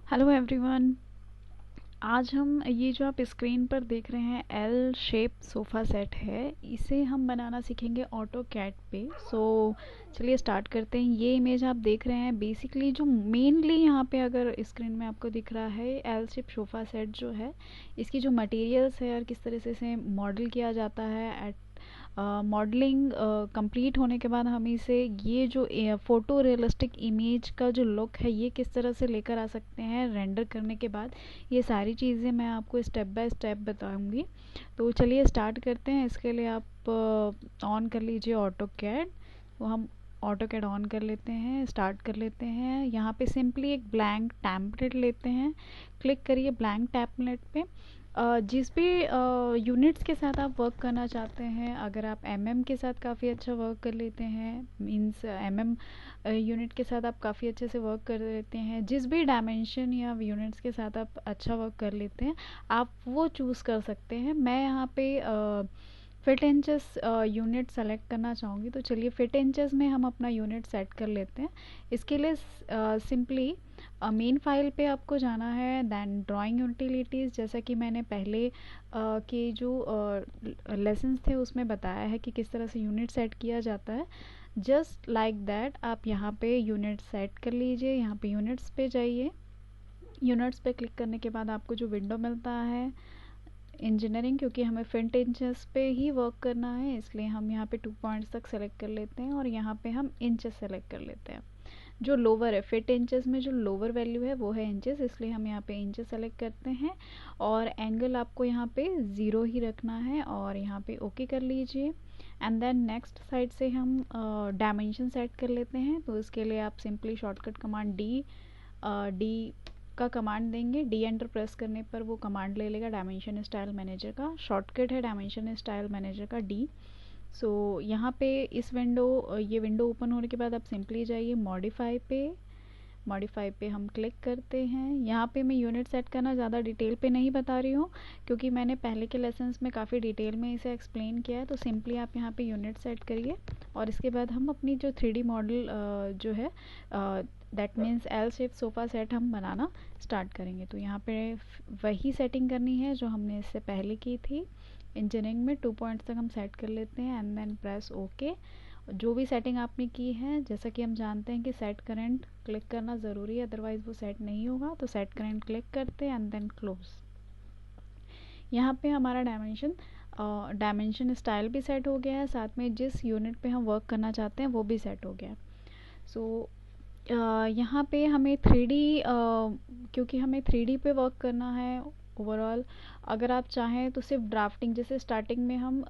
Hello everyone. आज हम ये जो आप स्क्रीन पर देख रहे हैं एल शेप सोफ़ा सेट है, इसे हम बनाना सीखेंगे ऑटो कैड पे। चलिए स्टार्ट करते हैं। ये इमेज आप देख रहे हैं, बेसिकली जो मेनली यहाँ पे अगर स्क्रीन में आपको दिख रहा है एल शेप सोफ़ा सेट जो है, इसकी जो मटेरियल्स है और किस तरह से इसे मॉडल किया जाता है। एट मॉडलिंग कंप्लीट होने के बाद हम इसे ये जो फ़ोटो रियलिस्टिक इमेज का जो लुक है ये किस तरह से लेकर आ सकते हैं रेंडर करने के बाद, ये सारी चीज़ें मैं आपको स्टेप बाय स्टेप बताऊंगी। तो चलिए स्टार्ट करते हैं। इसके लिए आप ऑन कर लीजिए ऑटो कैड। तो हम ऑटो कैड ऑन कर लेते हैं, स्टार्ट कर लेते हैं। यहाँ पे सिंपली एक ब्लैंक टेम्पलेट लेते हैं, क्लिक करिए ब्लैंक टेम्पलेट पे। जिस भी यूनिट्स के साथ आप वर्क करना चाहते हैं, अगर आप के साथ काफ़ी अच्छा वर्क कर लेते हैं, मीन्स यूनिट के साथ आप काफ़ी अच्छे से वर्क कर लेते हैं, जिस भी डायमेंशन या यूनिट्स के साथ आप अच्छा वर्क कर लेते हैं, आप वो चूज़ कर सकते हैं। मैं यहाँ पे फिट इंचेस यूनिट सेलेक्ट करना चाहूँगी, तो चलिए फिट इंचेस में हम अपना यूनिट सेट कर लेते हैं। इसके लिए सिंपली मेन फाइल पे आपको जाना है, देन ड्राइंग यूटिलिटीज़, जैसा कि मैंने पहले के जो लेसन्स थे उसमें बताया है कि किस तरह से यूनिट सेट किया जाता है। जस्ट लाइक दैट आप यहाँ पे यूनिट सेट कर लीजिए। यहाँ पे यूनिट्स पे जाइए। यूनिट्स पे क्लिक करने के बाद आपको जो विंडो मिलता है इंजीनियरिंग, क्योंकि हमें फ्रंट इंचेस पे ही वर्क करना है इसलिए हम यहाँ पे 2 पॉइंट्स तक सेलेक्ट कर लेते हैं और यहाँ पे हम इंचेस सेलेक्ट कर लेते हैं। जो लोअर है फिट इंचेस में, जो लोअर वैल्यू है वो है इंचेस, इसलिए हम यहाँ पे इंचेस सेलेक्ट करते हैं और एंगल आपको यहाँ पे 0 ही रखना है और यहाँ पे ओके कर लीजिए। एंड देन नेक्स्ट साइड से हम डायमेंशन सेट कर लेते हैं। तो इसके लिए आप सिंपली शॉर्टकट कमांड डी का कमांड देंगे। डी एंटर प्रेस करने पर वो कमांड ले लेगा डायमेंशन स्टाइल मैनेजर का। शॉर्टकट है डायमेंशन स्टाइल मैनेजर का डी। यहाँ पे ये विंडो ओपन होने के बाद आप सिंपली जाइए मॉडिफाई पे हम क्लिक करते हैं। यहाँ पे मैं यूनिट सेट करना ज़्यादा डिटेल पे नहीं बता रही हूँ, क्योंकि मैंने पहले के लेसन्स में काफ़ी डिटेल में इसे एक्सप्लेन किया है। तो सिंपली आप यहाँ पे यूनिट सेट करिए और इसके बाद हम अपनी जो 3D मॉडल जो है, that means L shape sofa set हम बनाना स्टार्ट करेंगे। तो यहाँ पे वही सेटिंग करनी है जो हमने इससे पहले की थी। इंजीनियरिंग में 2 पॉइंट्स तक हम सेट कर लेते हैं एंड देन प्रेस ओके। जो भी सेटिंग आपने की है, जैसा कि हम जानते हैं कि सेट करंट क्लिक करना ज़रूरी है, अदरवाइज़ वो सेट नहीं होगा। तो सेट करंट क्लिक करते हैं एंड देन क्लोज। यहाँ पे हमारा डायमेंशन स्टाइल भी सेट हो गया है, साथ में जिस यूनिट पे हम वर्क करना चाहते हैं वो भी सेट हो गया है। यहाँ पे हमें 3D, क्योंकि हमें 3D पे वर्क करना है ओवरऑल। अगर आप चाहें तो सिर्फ ड्राफ्टिंग, जैसे स्टार्टिंग में हम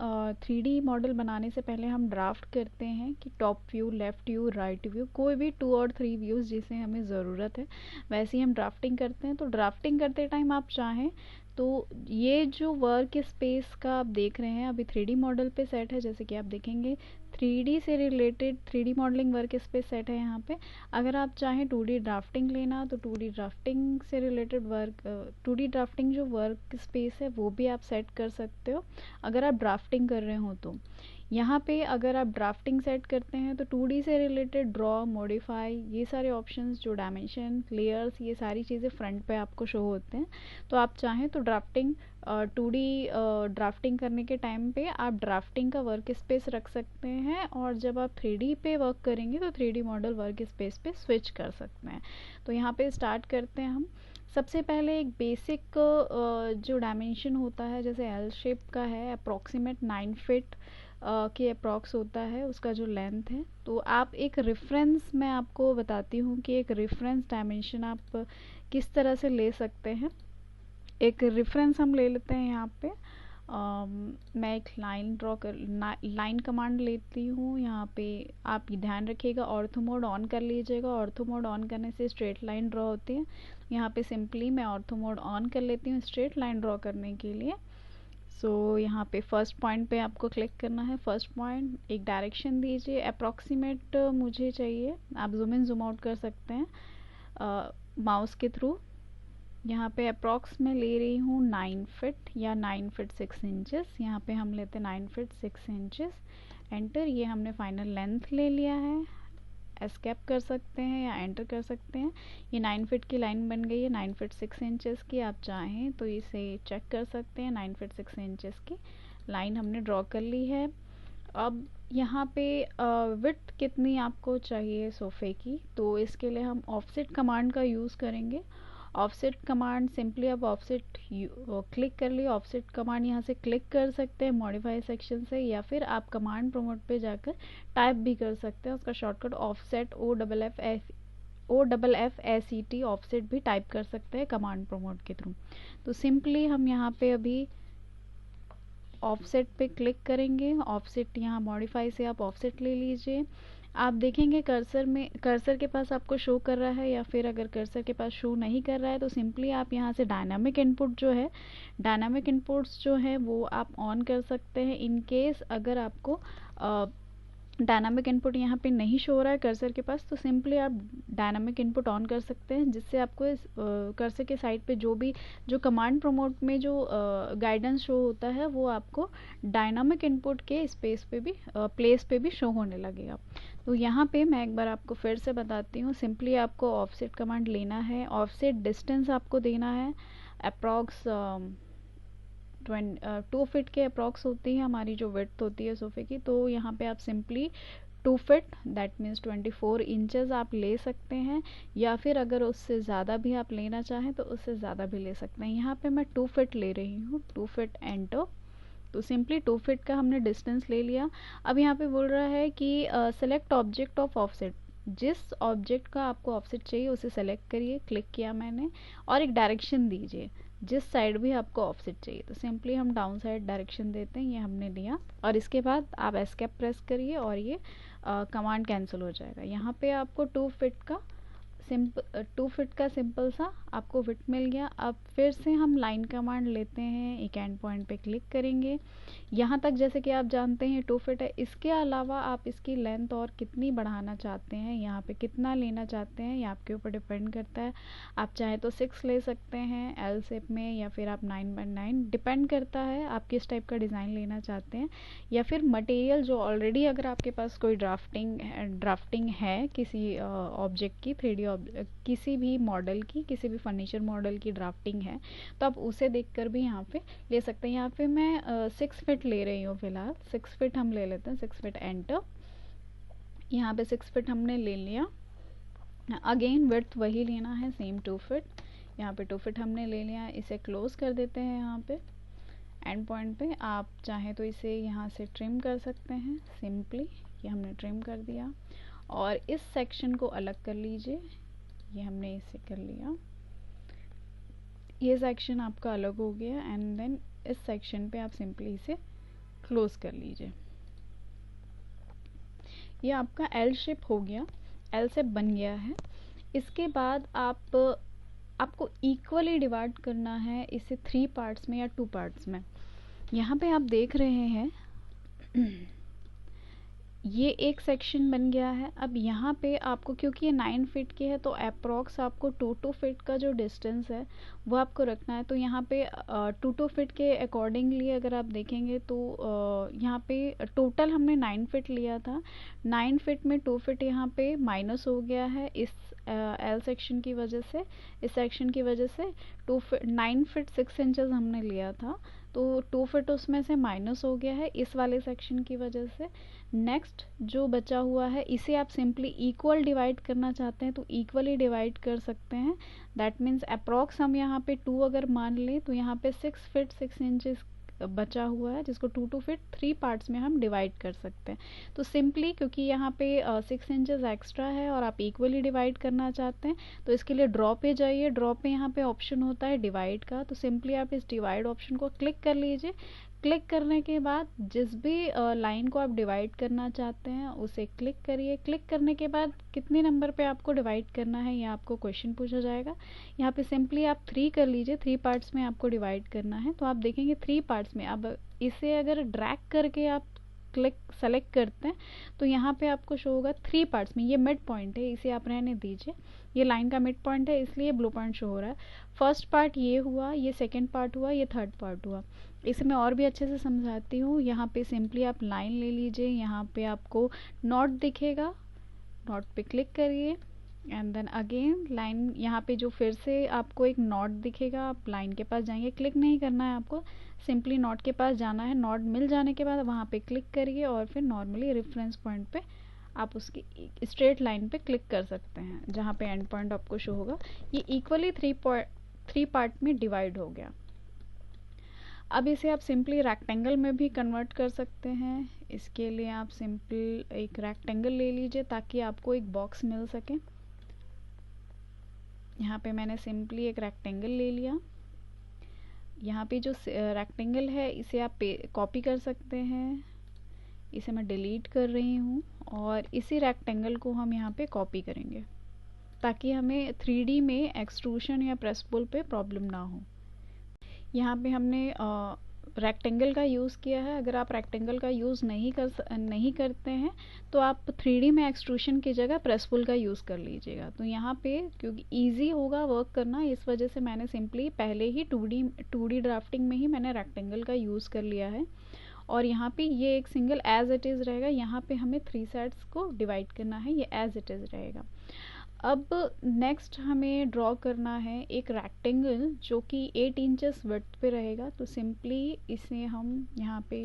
3D मॉडल बनाने से पहले हम ड्राफ्ट करते हैं कि top view, left view, right view, कोई भी 2 और 3 व्यूज़ जिसे हमें ज़रूरत है, वैसे ही हम ड्राफ्टिंग करते हैं। तो ड्राफ्टिंग करते टाइम आप चाहें तो ये जो वर्क स्पेस का आप देख रहे हैं अभी 3D मॉडल पे सेट है, जैसे कि आप देखेंगे 3D से related 3D modelling work space set है यहाँ पे। अगर आप चाहें 2D ड्राफ्टिंग लेना तो 2D ड्राफ्टिंग से रिलेटेड 2D ड्राफ्टिंग जो वर्क स्पेस है वो भी आप सेट कर सकते हो अगर आप ड्राफ्टिंग कर रहे हो। तो यहाँ पे अगर आप ड्राफ्टिंग सेट करते हैं तो 2D से रिलेटेड ड्रॉ, मॉडिफाई, ये सारे ऑप्शंस, जो डायमेंशन, लेयर्स, ये सारी चीज़ें फ्रंट पे आपको शो होते हैं। तो आप चाहें तो 2D ड्राफ्टिंग करने के टाइम पे आप ड्राफ्टिंग का वर्क स्पेस रख सकते हैं और जब आप 3D पे वर्क करेंगे तो 3D मॉडल वर्क स्पेस पे स्विच कर सकते हैं। तो यहाँ पे स्टार्ट करते हैं हम। सबसे पहले एक बेसिक जो डायमेंशन होता है, जैसे एल शेप का है, अप्रॉक्सीमेट 9 फीट के अप्रॉक्स होता है उसका जो लेंथ है। तो आप एक रेफरेंस, मैं आपको बताती हूँ कि एक रेफरेंस डायमेंशन आप किस तरह से ले सकते हैं। एक रेफरेंस हम ले लेते हैं यहाँ पे। मैं एक लाइन कमांड लेती हूँ। यहाँ पे आप ध्यान रखिएगा, ऑर्थो मोड ऑन कर लीजिएगा। ऑर्थो मोड ऑन करने से स्ट्रेट लाइन ड्रॉ होती है। यहाँ पे सिंपली मैं ऑर्थो मोड ऑन कर लेती हूँ स्ट्रेट लाइन ड्रॉ करने के लिए। यहाँ पे फर्स्ट पॉइंट पे आपको क्लिक करना है। फर्स्ट पॉइंट, एक डायरेक्शन दीजिए, अप्रॉक्सीमेट मुझे चाहिए, आप जूम इन जूम आउट कर सकते हैं माउस के थ्रू। यहाँ पे अप्रॉक्स में ले रही हूँ 9 फीट या 9 फीट 6 इंचेस। यहाँ पे हम लेते हैं 9 फीट 6 इंचेस। एंटर, ये हमने फाइनल लेंथ ले लिया है। एस्केप कर सकते हैं या एंटर कर सकते हैं। ये 9 फीट की लाइन बन गई है, 9 फीट 6 इंचेस की। आप चाहें तो इसे चेक कर सकते हैं। 9 फीट 6 इंचेस की लाइन हमने ड्रॉ कर ली है। अब यहाँ पे विड्थ कितनी आपको चाहिए सोफ़े की, तो इसके लिए हम ऑफसेट कमांड का यूज़ करेंगे। ऑफसेट कमांड सिंपली आप ऑफसेट क्लिक कर लिए, ऑफसेट कमांड यहाँ से क्लिक कर सकते हैं मॉडिफाई सेक्शन से, या फिर आप कमांड प्रमोट पे जाकर टाइप भी कर सकते हैं। उसका शॉर्टकट ऑफसेट OFFSET ऑफसेट भी टाइप कर सकते हैं कमांड प्रमोट के थ्रू। तो सिंपली हम यहाँ पे अभी ऑफसेट पे क्लिक करेंगे। ऑफसेट यहाँ मॉडिफाई से आप ऑफसेट ले लीजिए। आप देखेंगे कर्सर के पास आपको शो कर रहा है, या फिर अगर कर्सर के पास शो नहीं कर रहा है तो सिंपली आप यहाँ से डायनामिक इनपुट्स जो है वो आप ऑन कर सकते हैं। इन केस अगर आपको डायनामिक इनपुट यहाँ पे नहीं शो हो रहा है कर्सर के पास, तो सिंपली आप डायनामिक इनपुट ऑन कर सकते हैं, जिससे आपको इस कर्सर के साइड पे जो कमांड प्रमोट में जो गाइडेंस शो होता है वो आपको डायनामिक इनपुट के प्लेस पे भी शो होने लगेगा। तो यहाँ पे मैं एक बार आपको फिर से बताती हूँ। सिंपली आपको ऑफसेट कमांड लेना है। ऑफसेट डिस्टेंस आपको देना है अप्रॉक्स 2 फीट के अप्रॉक्स होती है हमारी जो विड्थ होती है सोफ़े की। तो यहाँ पे आप simply 2 feet that means 24 inches आप ले सकते हैं, या फिर अगर उससे ज़्यादा भी आप लेना चाहें तो उससे ज़्यादा भी ले सकते हैं। यहाँ पे मैं 2 फीट ले रही हूँ, 2 फीट एंटर। तो सिंपली 2 फीट का हमने डिस्टेंस ले लिया। अब यहाँ पे बोल रहा है कि सेलेक्ट ऑब्जेक्ट ऑफ ऑफसेट। जिस ऑब्जेक्ट का आपको ऑफसेट चाहिए उसे सेलेक्ट करिए। क्लिक किया मैंने, और एक डायरेक्शन दीजिए जिस साइड भी आपको ऑफसेट चाहिए। तो सिंपली हम डाउन साइड डायरेक्शन देते हैं, ये हमने लिया। और इसके बाद आप एस्केप प्रेस करिए और ये कमांड कैंसिल हो जाएगा। यहाँ पे आपको 2 फीट का सिंपल सा आपको विड्थ मिल गया। अब फिर से हम लाइन कमांड लेते हैं, एक एंड पॉइंट पे क्लिक करेंगे। यहाँ तक जैसे कि आप जानते हैं 2 फीट है। इसके अलावा आप इसकी लेंथ और कितनी बढ़ाना चाहते हैं, यहाँ पे कितना लेना चाहते हैं, ये आपके ऊपर डिपेंड करता है। आप चाहे तो 6 ले सकते हैं एल शेप में, या फिर आप 9x9, डिपेंड करता है आप किस टाइप का डिज़ाइन लेना चाहते हैं। या फिर मटेरियल जो ऑलरेडी अगर आपके पास कोई ड्राफ्टिंग है किसी ऑब्जेक्ट की, 3D किसी भी मॉडल की, किसी भी फर्नीचर मॉडल की ड्राफ्टिंग है, तो आप उसे देखकर भी यहाँ पे ले सकते हैं। यहाँ पे मैं 6 फीट ले रही हूँ फिलहाल। 6 फीट हम ले लेते हैं। 6 फीट एंटर। यहाँ पे 6 फीट हमने ले लिया। अगेन विड्थ वही लेना है, सेम 2 फीट। यहाँ पे 2 फीट हमने ले लिया। इसे क्लोज कर देते हैं। यहाँ पे एंड पॉइंट पे आप चाहें तो इसे यहाँ से ट्रिम कर सकते हैं। सिंपली ये हमने ट्रिम कर दिया, और इस सेक्शन को अलग कर लीजिए। ये हमने इसे कर लिया, ये सेक्शन आपका अलग हो गया। एंड देन इस सेक्शन पे आप सिंपली इसे क्लोज कर लीजिए। ये आपका एल शेप हो गया, एल शेप बन गया है। इसके बाद आपको इक्वली डिवाइड करना है इसे 3 पार्ट्स में या 2 पार्ट्स में। यहाँ पे आप देख रहे हैं ये एक सेक्शन बन गया है। अब यहाँ पे आपको, क्योंकि ये 9 फीट की है, तो अप्रॉक्स आपको 2 फीट का जो डिस्टेंस है वो आपको रखना है। तो यहाँ पे 2 फीट के अकॉर्डिंगली अगर आप देखेंगे तो यहाँ पे टोटल हमने 9 फीट लिया था। 9 फीट में 2 फीट यहाँ पे माइनस हो गया है इस एल सेक्शन की वजह से। इस सेक्शन की वजह से 9 फीट 6 इंचेस हमने लिया था, तो 2 फीट उसमें से माइनस हो गया है इस वाले सेक्शन की वजह से। नेक्स्ट जो बचा हुआ है इसे आप सिंपली इक्वल डिवाइड करना चाहते हैं तो इक्वली डिवाइड कर सकते हैं। दैट मीन्स अप्रॉक्स हम यहाँ पे 2 अगर मान लें तो यहाँ पे 6 फीट 6 इंचेस बचा हुआ है, जिसको 2 फीट 3 पार्ट्स में हम डिवाइड कर सकते हैं। तो सिंपली क्योंकि यहाँ पे 6 इंचेस एक्स्ट्रा है और आप इक्वली डिवाइड करना चाहते हैं, तो इसके लिए ड्रॉ पे जाइए। ड्रॉ पे यहाँ पे ऑप्शन होता है डिवाइड का, तो सिंपली आप इस डिवाइड ऑप्शन को क्लिक कर लीजिए। क्लिक करने के बाद जिस भी लाइन को आप डिवाइड करना चाहते हैं उसे क्लिक करिए। क्लिक करने के बाद कितने नंबर पे आपको डिवाइड करना है ये आपको क्वेश्चन पूछा जाएगा। यहाँ पे सिंपली आप 3 कर लीजिए। 3 पार्ट्स में आपको डिवाइड करना है, तो आप देखेंगे 3 पार्ट्स में। अब इसे अगर ड्रैग करके आप सेलेक्ट करते हैं तो यहाँ पे आपको शो होगा 3 पार्ट्स में। ये मिड पॉइंट है, इसे आप रहने दीजिए। ये लाइन का मिड पॉइंट है इसलिए ब्लू पॉइंट शो हो रहा है। फर्स्ट पार्ट ये हुआ, ये सेकंड पार्ट हुआ, ये थर्ड पार्ट हुआ। इसे मैं और भी अच्छे से समझाती हूँ। यहाँ पे सिंपली आप लाइन ले लीजिए। यहाँ पे आपको नॉट दिखेगा, नॉट पे क्लिक करिए एंड देन अगेन लाइन, यहाँ पे जो फिर से आपको एक नॉट दिखेगा, आप लाइन के पास जाएंगे, क्लिक नहीं करना है आपको, सिंपली नॉट के पास जाना है। नॉट मिल जाने के बाद वहाँ पे क्लिक करिए और फिर नॉर्मली रेफरेंस पॉइंट पे आप उसकी स्ट्रेट लाइन पे क्लिक कर सकते हैं जहाँ पे एंड पॉइंट आपको शो होगा। ये इक्वली थ्री पार्ट में डिवाइड हो गया। अब इसे आप सिंपली रेक्टेंगल में भी कन्वर्ट कर सकते हैं। इसके लिए आप सिंपल एक रेक्टेंगल ले लीजिए ताकि आपको एक बॉक्स मिल सके। यहाँ पे मैंने सिंपली एक रेक्टेंगल ले लिया। यहाँ पे जो रेक्टेंगल है इसे आप कॉपी कर सकते हैं। इसे मैं डिलीट कर रही हूँ और इसी रेक्टेंगल को हम यहाँ पे कॉपी करेंगे ताकि हमें 3D में एक्सट्रूशन या प्रेस पुल पे प्रॉब्लम ना हो। यहाँ पे हमने रेक्टेंगल का यूज़ किया है। अगर आप रेक्टेंगल का यूज़ नहीं करते हैं तो आप 3D में एक्सट्रूशन की जगह प्रेस पुल का यूज़ कर लीजिएगा। तो यहाँ पे क्योंकि इजी होगा वर्क करना, इस वजह से मैंने सिंपली पहले ही 2D ड्राफ्टिंग में ही मैंने रेक्टेंगल का यूज़ कर लिया है। और यहाँ पे ये एक सिंगल एज इट इज़ रहेगा। यहाँ पे हमें 3 साइड्स को डिवाइड करना है, ये एज इट इज़ रहेगा। अब नेक्स्ट हमें ड्रॉ करना है एक रेक्टेंगल जो कि 8 इंचेस विड्थ पे रहेगा। तो सिंपली इसे हम यहाँ पे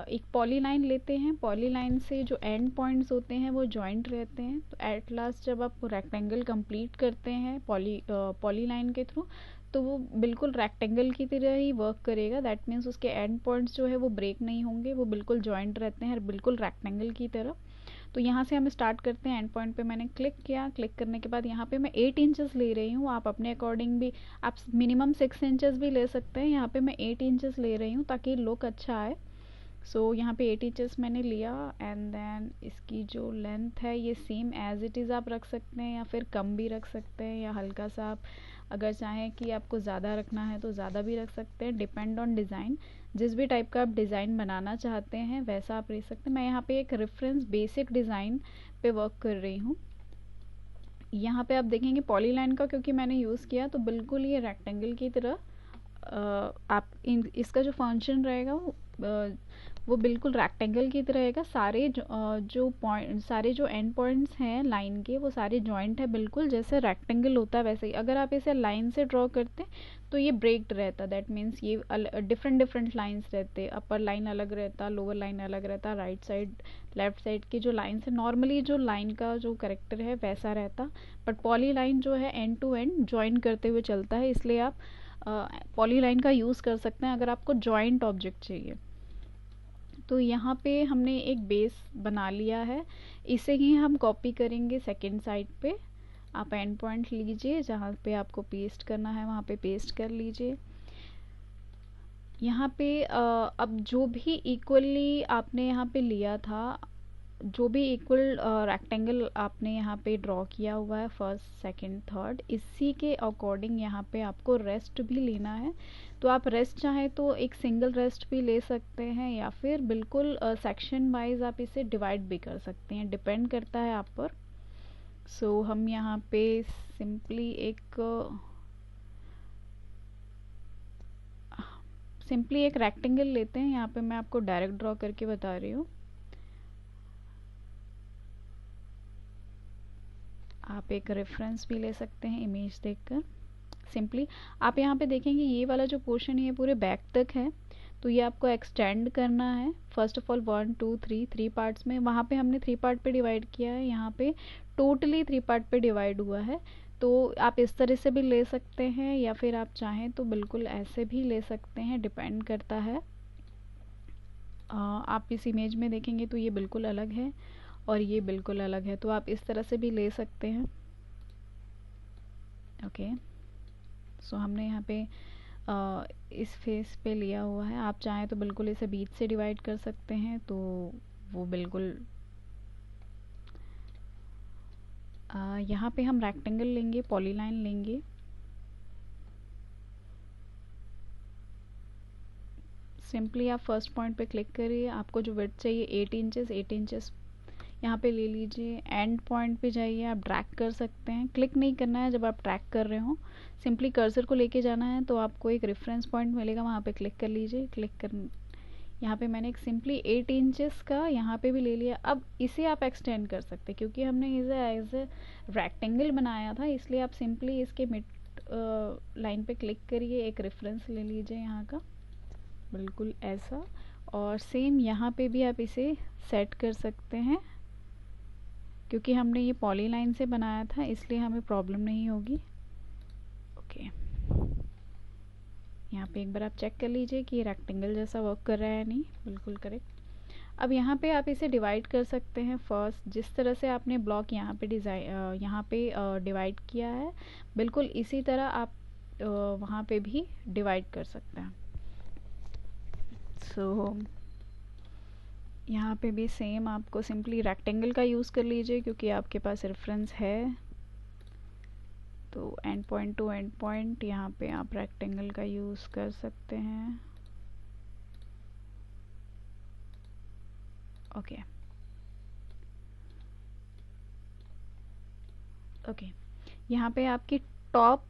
एक पॉलीलाइन लेते हैं। पॉलीलाइन से जो एंड पॉइंट्स होते हैं वो जॉइंट रहते हैं। तो एट लास्ट जब आप रेक्टेंगल कंप्लीट करते हैं पॉलीलाइन के थ्रू, तो वो बिल्कुल रेक्टेंगल की तरह ही वर्क करेगा। दैट मीन्स उसके एंड पॉइंट्स जो है वो ब्रेक नहीं होंगे, वो बिल्कुल जॉइंट रहते हैं बिल्कुल रेक्टेंगल की तरह। तो यहाँ से हम स्टार्ट करते हैं। एंड पॉइंट पे मैंने क्लिक किया। क्लिक करने के बाद यहाँ पे मैं 8 इंचेस ले रही हूँ। आप अपने अकॉर्डिंग भी आप मिनिमम 6 इंचेस भी ले सकते हैं। यहाँ पे मैं 8 इंचेस ले रही हूँ ताकि लुक अच्छा आए। सो यहाँ पे 8 इंचेस मैंने लिया एंड देन इसकी जो लेंथ है ये सेम एज इट इज़ आप रख सकते हैं या फिर कम भी रख सकते हैं, या हल्का सा आप अगर चाहें कि आपको ज़्यादा रखना है तो ज़्यादा भी रख सकते हैं। डिपेंड ऑन डिज़ाइन, जिस भी टाइप का आप डिज़ाइन बनाना चाहते हैं वैसा आप रख सकते हैं। मैं यहाँ पे एक रेफरेंस बेसिक डिज़ाइन पे वर्क कर रही हूँ। यहाँ पे आप देखेंगे पॉलीलाइन का क्योंकि मैंने यूज़ किया तो बिल्कुल ये रेक्टेंगल की तरह आप इसका जो फंक्शन रहेगा वो बिल्कुल रेक्टेंगल की तरह रहेगा। सारे जो एंड पॉइंट्स हैं लाइन के वो सारे जॉइंट है, बिल्कुल जैसे रेक्टेंगल होता है वैसे ही। अगर आप इसे लाइन से ड्रॉ करते तो ये ब्रेक्ड रहता। दैट मीन्स ये डिफरेंट लाइंस रहते। अपर लाइन अलग रहता, लोअर लाइन अलग रहता, राइट साइड लेफ्ट साइड की जो लाइन्स है नॉर्मली जो लाइन का जो करेक्टर है वैसा रहता। बट पॉली लाइन जो है एंड टू एंड ज्वाइन करते हुए चलता है, इसलिए आप पॉली लाइन का यूज़ कर सकते हैं अगर आपको जॉइंट ऑब्जेक्ट चाहिए। तो यहाँ पे हमने एक बेस बना लिया है, इसे ही हम कॉपी करेंगे सेकेंड साइड पे। आप एंड पॉइंट लीजिए, जहाँ पे आपको पेस्ट करना है वहाँ पे पेस्ट कर लीजिए। यहाँ पे अब जो भी इक्वली आपने यहाँ पे लिया था, जो भी इक्वल रेक्टेंगल आपने यहाँ पे ड्रॉ किया हुआ है फर्स्ट सेकंड थर्ड, इसी के अकॉर्डिंग यहाँ पे आपको रेस्ट भी लेना है। तो आप रेस्ट चाहें तो एक सिंगल रेस्ट भी ले सकते हैं या फिर बिल्कुल सेक्शन वाइज आप इसे डिवाइड भी कर सकते हैं, डिपेंड करता है आप पर। सो हम यहाँ पे सिंपली एक रेक्टेंगल लेते हैं। यहाँ पे मैं आपको डायरेक्ट ड्रॉ करके बता रही हूँ। आप एक रेफरेंस भी ले सकते हैं इमेज देखकर। सिंपली आप यहाँ पे देखेंगे ये वाला जो पोर्शन है ये पूरे बैक तक है, तो ये आपको एक्सटेंड करना है। फर्स्ट ऑफ ऑल 1 2 3 पार्ट्स में, वहाँ पे हमने 3 पार्ट पे डिवाइड किया है, यहाँ पे टोटली 3 पार्ट पे डिवाइड हुआ है। तो आप इस तरह से भी ले सकते हैं या फिर आप चाहें तो बिल्कुल ऐसे भी ले सकते हैं, डिपेंड करता है। आप इस इमेज में देखेंगे तो ये बिल्कुल अलग है और ये बिल्कुल अलग है, तो आप इस तरह से भी ले सकते हैं। ओके, सो हमने यहाँ पे इस फेस पे लिया हुआ है। आप चाहें तो बिल्कुल इसे बीच से डिवाइड कर सकते हैं, तो वो बिल्कुल यहाँ पे हम रेक्टेंगल लेंगे, पॉलीलाइन लेंगे। सिंपली आप फर्स्ट पॉइंट पे क्लिक करिए। आपको जो विड्थ चाहिए 8 इंचेस यहाँ पे ले लीजिए। एंड पॉइंट पे जाइए, आप ड्रैग कर सकते हैं। क्लिक नहीं करना है जब आप ट्रैक कर रहे हो, सिंपली कर्सर को लेके जाना है। तो आपको एक रेफरेंस पॉइंट मिलेगा, वहाँ पे क्लिक कर लीजिए। यहाँ पे मैंने एक सिंपली 8 इंचेस का यहाँ पे भी ले लिया। अब इसे आप एक्सटेंड कर सकते हैं, क्योंकि हमने इसे एज ए रेक्टेंगल बनाया था, इसलिए आप सिंपली इसके मिड लाइन पे क्लिक करिए, एक रेफरेंस ले लीजिए यहाँ का, बिल्कुल ऐसा। और सेम यहाँ पे भी आप इसे सेट कर सकते हैं, क्योंकि हमने ये पॉली लाइन से बनाया था इसलिए हमें प्रॉब्लम नहीं होगी। ओके, यहाँ पे एक बार आप चेक कर लीजिए कि ये रेक्टेंगल जैसा वर्क कर रहा है, नहीं, बिल्कुल करेक्ट। अब यहाँ पे आप इसे डिवाइड कर सकते हैं। फर्स्ट जिस तरह से आपने ब्लॉक यहाँ पे डिवाइड किया है, बिल्कुल इसी तरह आप वहाँ पे भी डिवाइड कर सकते हैं। सो यहाँ पे भी सेम आपको सिंपली रेक्टेंगल का यूज़ कर लीजिए, क्योंकि आपके पास रेफरेंस है। तो and point two and point यहाँ पे आप रेक्टेंगल का यूज़ कर सकते हैं। ओके ओके, यहाँ पे आपकी टॉप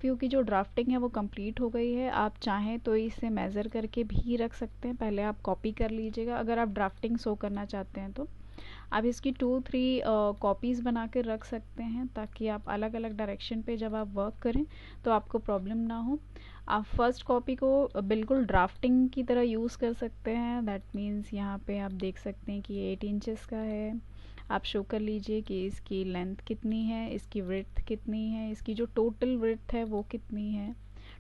व्यू की जो ड्राफ्टिंग है वो कंप्लीट हो गई है। आप चाहें तो इसे मेज़र करके भी रख सकते हैं, पहले आप कॉपी कर लीजिएगा अगर आप ड्राफ्टिंग शो करना चाहते हैं तो। आप इसकी 2-3 कॉपीज़ बना कर रख सकते हैं, ताकि आप अलग अलग डायरेक्शन पे जब आप वर्क करें तो आपको प्रॉब्लम ना हो। आप फर्स्ट कॉपी को बिल्कुल ड्राफ्टिंग की तरह यूज़ कर सकते हैं। दैट मीन्स यहाँ पे आप देख सकते हैं कि 8 इंचेस का है। आप शो कर लीजिए कि इसकी लेंथ कितनी है, इसकी विड्थ कितनी है, इसकी जो टोटल विड्थ है वो कितनी है,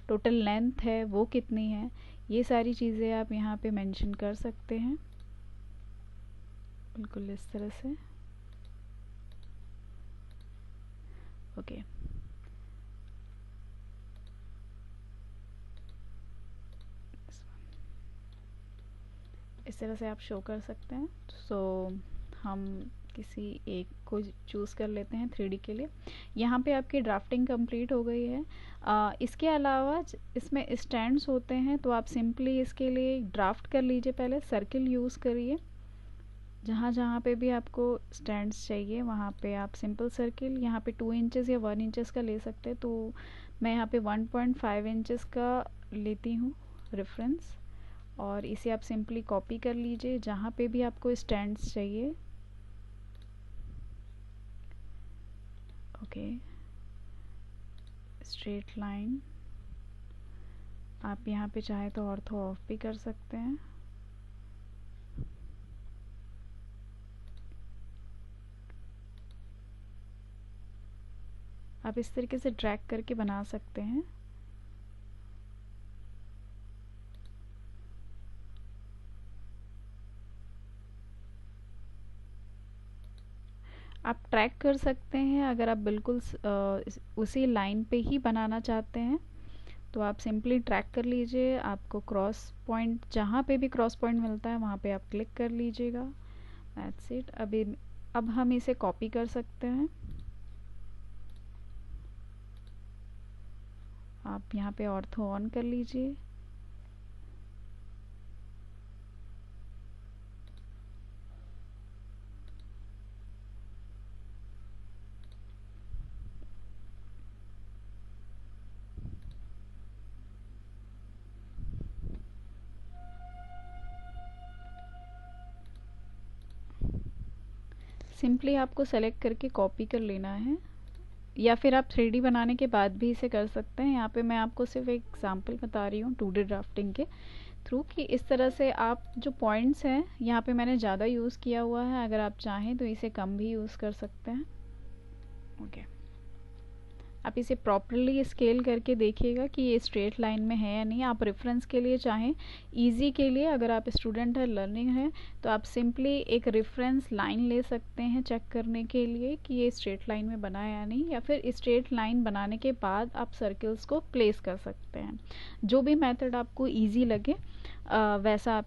टोटल लेंथ है वो कितनी है। ये सारी चीज़ें आप यहाँ पे मेंशन कर सकते हैं, बिल्कुल इस तरह से। ओके, इस तरह से आप शो कर सकते हैं। सो हम किसी एक को चूज़ कर लेते हैं 3D के लिए। यहाँ पे आपकी ड्राफ्टिंग कंप्लीट हो गई है। इसके अलावा इसमें स्टैंड्स होते हैं, तो आप सिंपली इसके लिए ड्राफ्ट कर लीजिए। पहले सर्किल यूज़ करिए, जहाँ जहाँ पे भी आपको स्टैंड्स चाहिए वहाँ पे आप सिंपल सर्किल, यहाँ पे 2 इंचेस या 1 इंचेस का ले सकते हैं। तो मैं यहाँ पे 1.5 इंचेस का लेती हूँ रेफरेंस, और इसे आप सिंपली कॉपी कर लीजिए जहाँ पे भी आपको स्टैंड्स चाहिए। ओके, स्ट्रेट लाइन आप यहाँ पे चाहे तो ऑर्थो ऑफ भी कर सकते हैं। आप इस तरीके से ड्रैग करके बना सकते हैं। आप ट्रैक कर सकते हैं अगर आप बिल्कुल उसी लाइन पे ही बनाना चाहते हैं, तो आप सिंपली ट्रैक कर लीजिए। आपको क्रॉस पॉइंट, जहाँ पे भी क्रॉस पॉइंट मिलता है वहाँ पे आप क्लिक कर लीजिएगा। That's it. अब हम इसे कॉपी कर सकते हैं। आप यहाँ पे ऑर्थो ऑन कर लीजिए। सिंपली आपको सेलेक्ट करके कॉपी कर लेना है, या फिर आप 3D बनाने के बाद भी इसे कर सकते हैं। यहाँ पे मैं आपको सिर्फ एक एग्जांपल बता रही हूँ 2D ड्राफ्टिंग के थ्रू, कि इस तरह से आप जो पॉइंट्स हैं, यहाँ पे मैंने ज़्यादा यूज़ किया हुआ है, अगर आप चाहें तो इसे कम भी यूज़ कर सकते हैं। ओके, आप इसे प्रॉपरली स्केल करके देखिएगा कि ये स्ट्रेट लाइन में है या नहीं। आप रेफरेंस के लिए चाहें, इजी के लिए, अगर आप स्टूडेंट है, लर्निंग है, तो आप सिंपली एक रेफरेंस लाइन ले सकते हैं चेक करने के लिए कि ये स्ट्रेट लाइन में बना है या नहीं, या फिर स्ट्रेट लाइन बनाने के बाद आप सर्कल्स को प्लेस कर सकते हैं। जो भी मेथड आपको ईजी लगे वैसा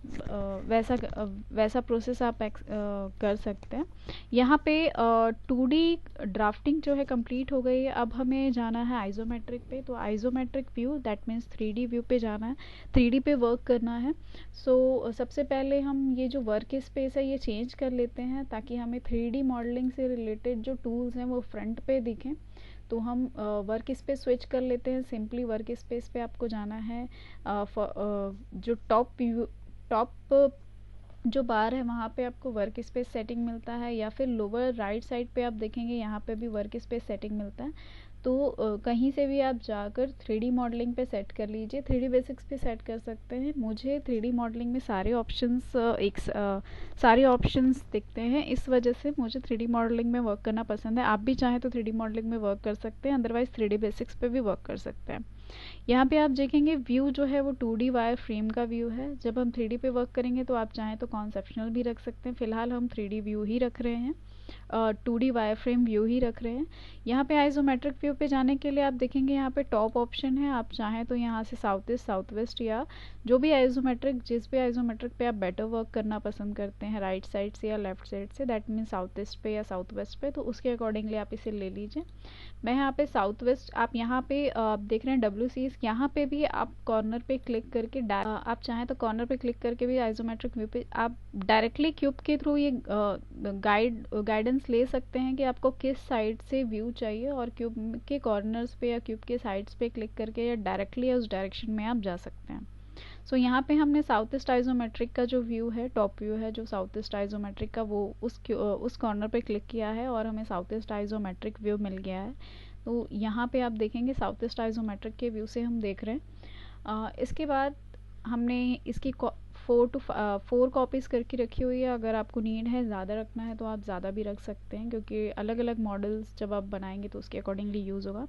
प्रोसेस आप कर सकते हैं। यहाँ पे 2D ड्राफ्टिंग जो है कंप्लीट हो गई है। अब हमें जाना है आइसोमेट्रिक पे। तो isometric view, that means 3D view पे जाना है, 3D पे वर्क करना है। सो सबसे पहले हम ये जो वर्क स्पेस है ये चेंज कर लेते हैं, ताकि हमें 3D मॉडलिंग से रिलेटेड जो टूल्स हैं वो फ्रंट पे दिखें। तो हम वर्क स्पेस स्विच कर लेते हैं। सिंपली वर्क स्पेस पे आपको जाना है, जो टॉप जो बार है वहाँ पे आपको वर्क स्पेस सेटिंग मिलता है, या फिर लोअर राइट साइड पे आप देखेंगे यहाँ पे भी वर्क स्पेस सेटिंग मिलता है। तो कहीं से भी आप जाकर 3D मॉडलिंग पे सेट कर लीजिए, 3D बेसिक्स पे सेट कर सकते हैं। मुझे 3D मॉडलिंग में सारे ऑप्शंस दिखते हैं, इस वजह से मुझे 3D मॉडलिंग में वर्क करना पसंद है। आप भी चाहें तो 3D मॉडलिंग में वर्क कर सकते हैं, अदरवाइज 3D बेसिक्स पे भी वर्क कर सकते हैं। यहाँ पे आप देखेंगे व्यू जो है वो 2D वायर फ्रेम का व्यू है। जब हम 3D पे वर्क करेंगे तो आप चाहें तो कॉन्सेप्शनल भी रख सकते हैं, फिलहाल हम 3D व्यू ही रख रहे हैं, 2D वायर फ्रेम व्यू ही रख रहे हैं। यहाँ पे आइसोमेट्रिक व्यू पे जाने के लिए आप देखेंगे यहाँ पे टॉप ऑप्शन है, आप चाहें तो यहाँ से साउथ ईस्ट, साउथ वेस्ट या जो भी आइसोमेट्रिक, जिस भी आइसोमेट्रिक पे आप बेटर वर्क करना पसंद करते हैं, राइट साइड से या लेफ्ट साइड से, दैट मीन साउथ ईस्ट पे या साउथ वेस्ट पे, तो उसके अकॉर्डिंगली आप इसे ले लीजिए। मैं यहाँ पे साउथ वेस्ट, आप यहाँ पे देख रहे हैं WCs, यहाँ पे भी आप कॉर्नर पे क्लिक करके आप चाहें तो कॉर्नर पे क्लिक करके भी आइसोमेट्रिक व्यू पे आप डायरेक्टली क्यूब के थ्रू ये गाइडेंस ले सकते हैं कि आपको किस साइड से व्यू चाहिए, और क्यूब के कॉर्नर्स पे या क्यूब के साइड्स पे क्लिक करके या डायरेक्टली उस डायरेक्शन में आप जा सकते हैं। सो यहाँ पे हमने साउथ ईस्ट आइसोमेट्रिक का जो व्यू है, टॉप व्यू है जो साउथ ईस्ट आइसोमेट्रिक का, वो उस कॉर्नर पे क्लिक किया है और हमें साउथ ईस्ट आइसोमेट्रिक व्यू मिल गया है। तो यहाँ पे आप देखेंगे साउथ ईस्ट आइसोमेट्रिक के व्यू से हम देख रहे हैं। इसके बाद हमने इसकी 4 कॉपीज़ करके रखी हुई है। अगर आपको नीड है ज़्यादा रखना है तो आप ज़्यादा भी रख सकते हैं, क्योंकि अलग अलग मॉडल्स जब आप बनाएंगे तो उसके अकॉर्डिंगली यूज़ होगा।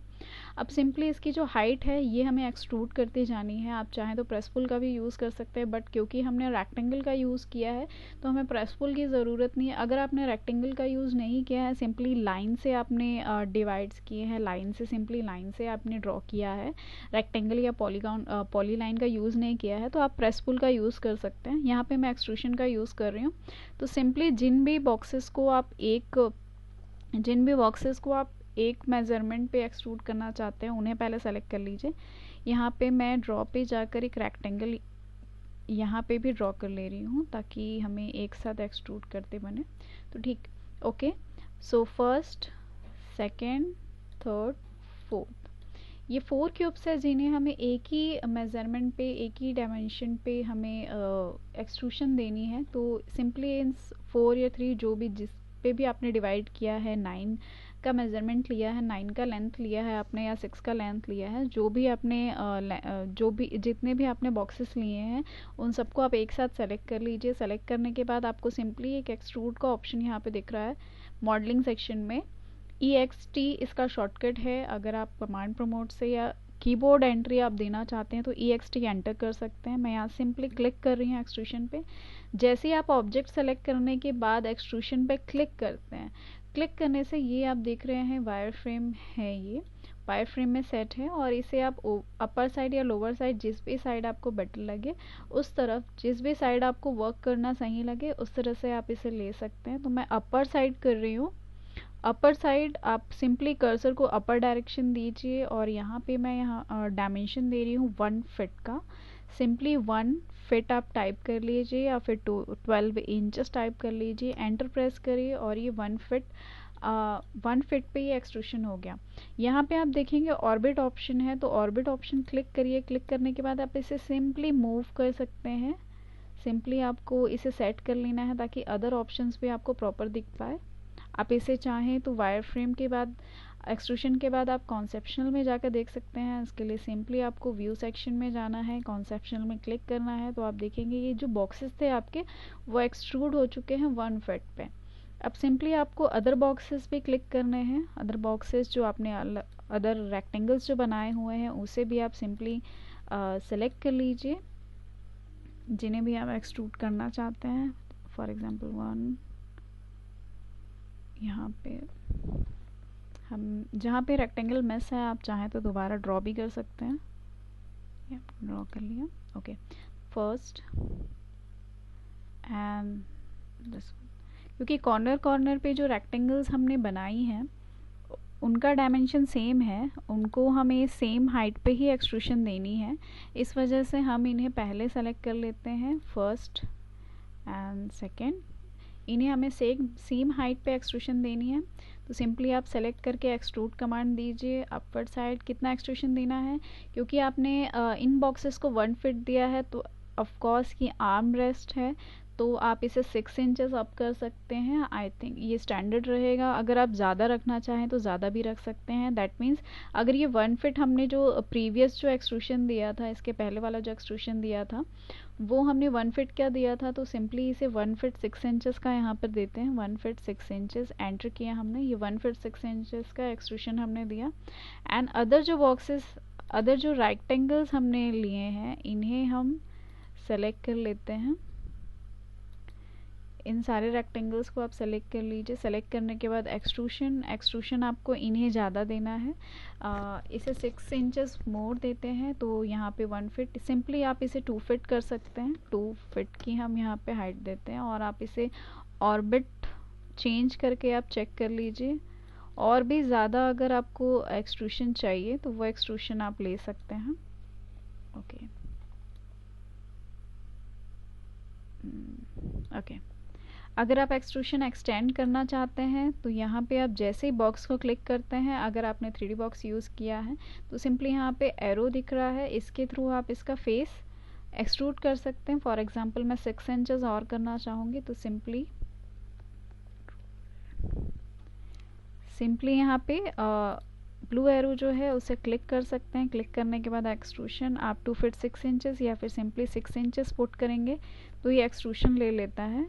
अब सिंपली इसकी जो हाइट है ये हमें एक्सट्रूड करते जानी है। आप चाहें तो प्रेस पुल का भी यूज़ कर सकते हैं, बट क्योंकि हमने रेक्टेंगल का यूज़ किया है तो हमें प्रेस पुल की ज़रूरत नहीं है। अगर आपने रेक्टेंगल का यूज़ नहीं किया है, सिंपली लाइन से आपने डिवाइड्स किए हैं, लाइन से सिंपली लाइन से आपने ड्रॉ किया है, रेक्टेंगल या पॉलीलाइन का यूज़ नहीं किया है, तो आप प्रेस पुल का यूज़ कर सकते हैं। यहाँ पे मैं एक्सट्रूशन का यूज़ कर रही हूँ। तो सिंपली जिन भी बॉक्सेस को आप एक मेज़रमेंट पे एक्सट्रूड करना चाहते हैं उन्हें पहले सेलेक्ट कर लीजिए। यहाँ पे मैं ड्रॉ पे जाकर एक रेक्टेंगल यहाँ पे भी ड्रॉ कर ले रही हूँ ताकि हमें एक साथ एक्सट्रूड करते बने। तो ठीक, okay. So first, second, third, fourth, ये 4 क्यूब्स है जिन्हें हमें एक ही मेज़रमेंट पे, एक ही डायमेंशन पे हमें एक्सट्रूशन देनी है। तो सिंपली इन 4 या 3 जो भी जिस पे भी आपने डिवाइड किया है, 9 का मेज़रमेंट लिया है, 9 का लेंथ लिया है आपने, या 6 का लेंथ लिया है, जो भी आपने जितने भी आपने बॉक्सेस लिए हैं उन सबको आप एक साथ सेलेक्ट कर लीजिए। सेलेक्ट करने के बाद आपको सिंपली एक एक्सट्रूड का ऑप्शन यहाँ पे दिख रहा है मॉडलिंग सेक्शन में। EXT इसका शॉर्टकट है। अगर आप कमांड प्रमोट से या कीबोर्ड एंट्री आप देना चाहते हैं तो EXT एंटर कर सकते हैं। मैं यहाँ सिंपली क्लिक कर रही हूँ एक्सट्रूशन पे। जैसे ही आप ऑब्जेक्ट सेलेक्ट करने के बाद एक्सट्रूशन पे क्लिक करते हैं, क्लिक करने से ये आप देख रहे हैं वायर फ्रेम है, ये वायर फ्रेम में सेट है, और इसे आप अपर साइड या लोअर साइड, जिस भी साइड आपको बेटर लगे उस तरफ, जिस भी साइड आपको वर्क करना सही लगे उस तरह से आप इसे ले सकते हैं। तो मैं अपर साइड कर रही हूँ। अपर साइड आप सिंपली कर्सर को अपर डायरेक्शन दीजिए, और यहाँ पे मैं यहाँ डायमेंशन दे रही हूँ 1 फीट का। सिंपली 1 फीट आप टाइप कर लीजिए, या फिर 12 इंचेस टाइप कर लीजिए, एंटर प्रेस करिए, और ये 1 फीट पे ये एक्सट्रूशन हो गया। यहाँ पे आप देखेंगे ऑर्बिट ऑप्शन है, तो ऑर्बिट ऑप्शन क्लिक करिए। क्लिक करने के बाद आप इसे सिंपली मूव कर सकते हैं। सिंपली आपको इसे सेट कर लेना है ताकि अदर ऑप्शंस भी आपको प्रॉपर दिख पाए। आप इसे चाहें तो वायर फ्रेम के बाद, एक्सट्रूशन के बाद आप कॉन्सेप्शनल में जाकर देख सकते हैं। इसके लिए सिंपली आपको व्यू सेक्शन में जाना है, कॉन्सेप्शनल में क्लिक करना है, तो आप देखेंगे ये जो बॉक्सेस थे आपके वो एक्सट्रूड हो चुके हैं 1 फीट पे। अब सिंपली आपको अदर बॉक्सेस पे क्लिक करने हैं। अदर बॉक्सेस जो आपने अदर रेक्टेंगल्स जो बनाए हुए हैं उसे भी आप सिंपली सेलेक्ट कर लीजिए, जिन्हें भी आप एक्सट्रूड करना चाहते हैं। फॉर एग्जांपल 1, यहाँ पे हम जहाँ पे रेक्टेंगल मिस है आप चाहें तो दोबारा ड्रॉ भी कर सकते हैं। ड्रॉ कर लिया, ओके। फर्स्ट एंड दिस, क्योंकि कॉर्नर पे जो रेक्टेंगल्स हमने बनाई हैं उनका डायमेंशन सेम है, उनको हमें सेम हाइट पे ही एक्सट्रूशन देनी है, इस वजह से हम इन्हें पहले सेलेक्ट कर लेते हैं, फर्स्ट एंड सेकेंड। इन्हें हमें सेम हाइट पे एक्सट्रूशन देनी है। तो सिंपली आप सेलेक्ट करके एक्सट्रूड कमांड दीजिए। अपवर्ड साइड कितना एक्सट्रूशन देना है, क्योंकि आपने इन बॉक्सेस को 1 फीट दिया है तो ऑफ कोर्स की आर्म रेस्ट है, तो आप इसे 6 इंचेस अप कर सकते हैं। आई थिंक ये स्टैंडर्ड रहेगा। अगर आप ज़्यादा रखना चाहें तो ज़्यादा भी रख सकते हैं। दैट मीन्स अगर ये 1 फीट हमने जो प्रीवियस जो एक्सट्रूशन दिया था, इसके पहले वाला जो एक्सट्रूशन दिया था वो हमने 1 फीट क्या दिया था, तो सिंपली इसे 1 फीट 6 इंचेस का यहाँ पर देते हैं। 1 फीट 6 इंचेस एंटर किया हमने, ये 1 फीट 6 इंचेस का एक्सट्रूशन हमने दिया। एंड अदर जो बॉक्सेस, अदर जो रेक्टेंगल्स हमने लिए हैं, इन्हें हम सेलेक्ट कर लेते हैं। इन सारे रेक्टेंगल्स को आप सेलेक्ट कर लीजिए। सेलेक्ट करने के बाद एक्सट्रूशन आपको इन्हें ज़्यादा देना है। इसे 6 इंचेस मोर देते हैं, तो यहाँ पे 1 फीट, सिंपली आप इसे 2 फीट कर सकते हैं। 2 फीट की हम यहाँ पे हाइट देते हैं और आप इसे ऑर्बिट चेंज करके आप चेक कर लीजिए। और भी ज़्यादा अगर आपको एक्सट्रूशन चाहिए तो वो एक्सट्रूशन आप ले सकते हैं। ओके ओके अगर आप एक्सट्रूशन एक्सटेंड करना चाहते हैं तो यहाँ पे आप जैसे ही बॉक्स को क्लिक करते हैं, अगर आपने 3D बॉक्स यूज़ किया है तो सिंपली यहाँ पे एरो दिख रहा है, इसके थ्रू आप इसका फेस एक्सट्रूड कर सकते हैं। फॉर एग्जांपल मैं 6 इंचेस और करना चाहूँगी तो सिंपली यहाँ पे ब्लू एरो जो है उसे क्लिक कर सकते हैं। क्लिक करने के बाद एक्सट्रूशन आप 2 फीट 6 इंचेस या फिर सिंपली 6 इंचेस पुट करेंगे तो ये एक्सट्रूशन ले लेता है।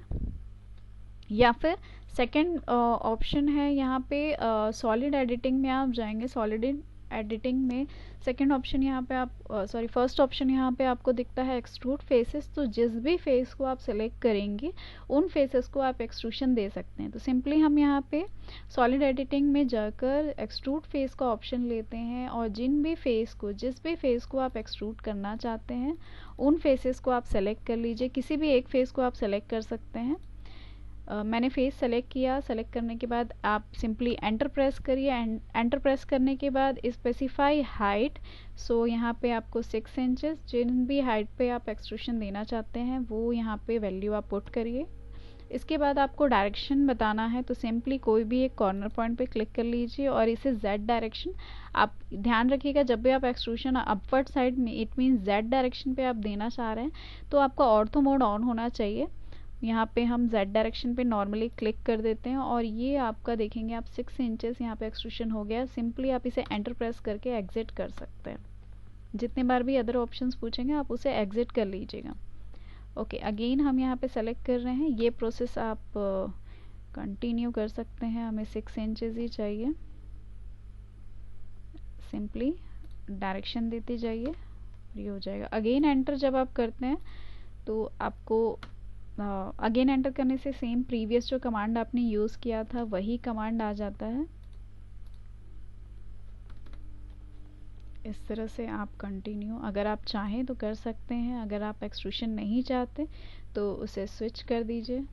या फिर सेकंड ऑप्शन है यहाँ पे सॉलिड एडिटिंग में आप जाएंगे। सॉलिड एडिटिंग में सेकंड ऑप्शन यहाँ पे आप फर्स्ट ऑप्शन यहाँ पे आपको दिखता है एक्सट्रूड फेसेस। तो जिस भी फेस को आप सेलेक्ट करेंगे उन फेसेस को आप एक्सट्रूशन दे सकते हैं। तो सिंपली हम यहाँ पे सॉलिड एडिटिंग में जाकर एक्सट्रूड फेस का ऑप्शन लेते हैं और जिस भी फेस को आप एक्सट्रूड करना चाहते हैं उन फेसेस को आप सेलेक्ट कर लीजिए। किसी भी एक फेस को आप सेलेक्ट कर सकते हैं। मैंने फेस सेलेक्ट किया। सेलेक्ट करने के बाद आप सिंपली एंटर प्रेस करिए। एंटर प्रेस करने के बाद स्पेसिफाई हाइट, सो यहाँ पे आपको 6 इंचेस, जिन भी हाइट पे आप एक्सट्रूशन देना चाहते हैं वो यहाँ पे वैल्यू आप पुट करिए। इसके बाद आपको डायरेक्शन बताना है, तो सिंपली कोई भी एक कॉर्नर पॉइंट पे क्लिक कर लीजिए और इसे Z डायरेक्शन, आप ध्यान रखिएगा जब भी आप एक्सट्रूशन अपवर्ड साइड में, इट मीन Z डायरेक्शन पे आप देना चाह रहे हैं तो आपका ऑर्थो मोड ऑन होना चाहिए। यहाँ पे हम Z डायरेक्शन पे नॉर्मली क्लिक कर देते हैं और ये आपका देखेंगे आप 6 इंचेस यहाँ पे एक्सट्रूशन हो गया। सिंपली आप इसे एंटर प्रेस करके एग्जिट कर सकते हैं। जितने बार भी अदर ऑप्शंस पूछेंगे आप उसे एग्जिट कर लीजिएगा। ओके, अगेन हम यहाँ पे सेलेक्ट कर रहे हैं। ये प्रोसेस आप कंटिन्यू कर सकते हैं। हमें 6 इंचेस ही चाहिए। सिंपली डायरेक्शन देते जाइए, ये हो जाएगा। अगेन एंटर जब आप करते हैं तो आपको अगेन एंटर करने से सेम प्रीवियस जो कमांड आपने यूज़ किया था वही कमांड आ जाता है। इस तरह से आप कंटिन्यू अगर आप चाहें तो कर सकते हैं। अगर आप एक्सट्रूशन नहीं चाहते तो उसे स्विच कर दीजिए।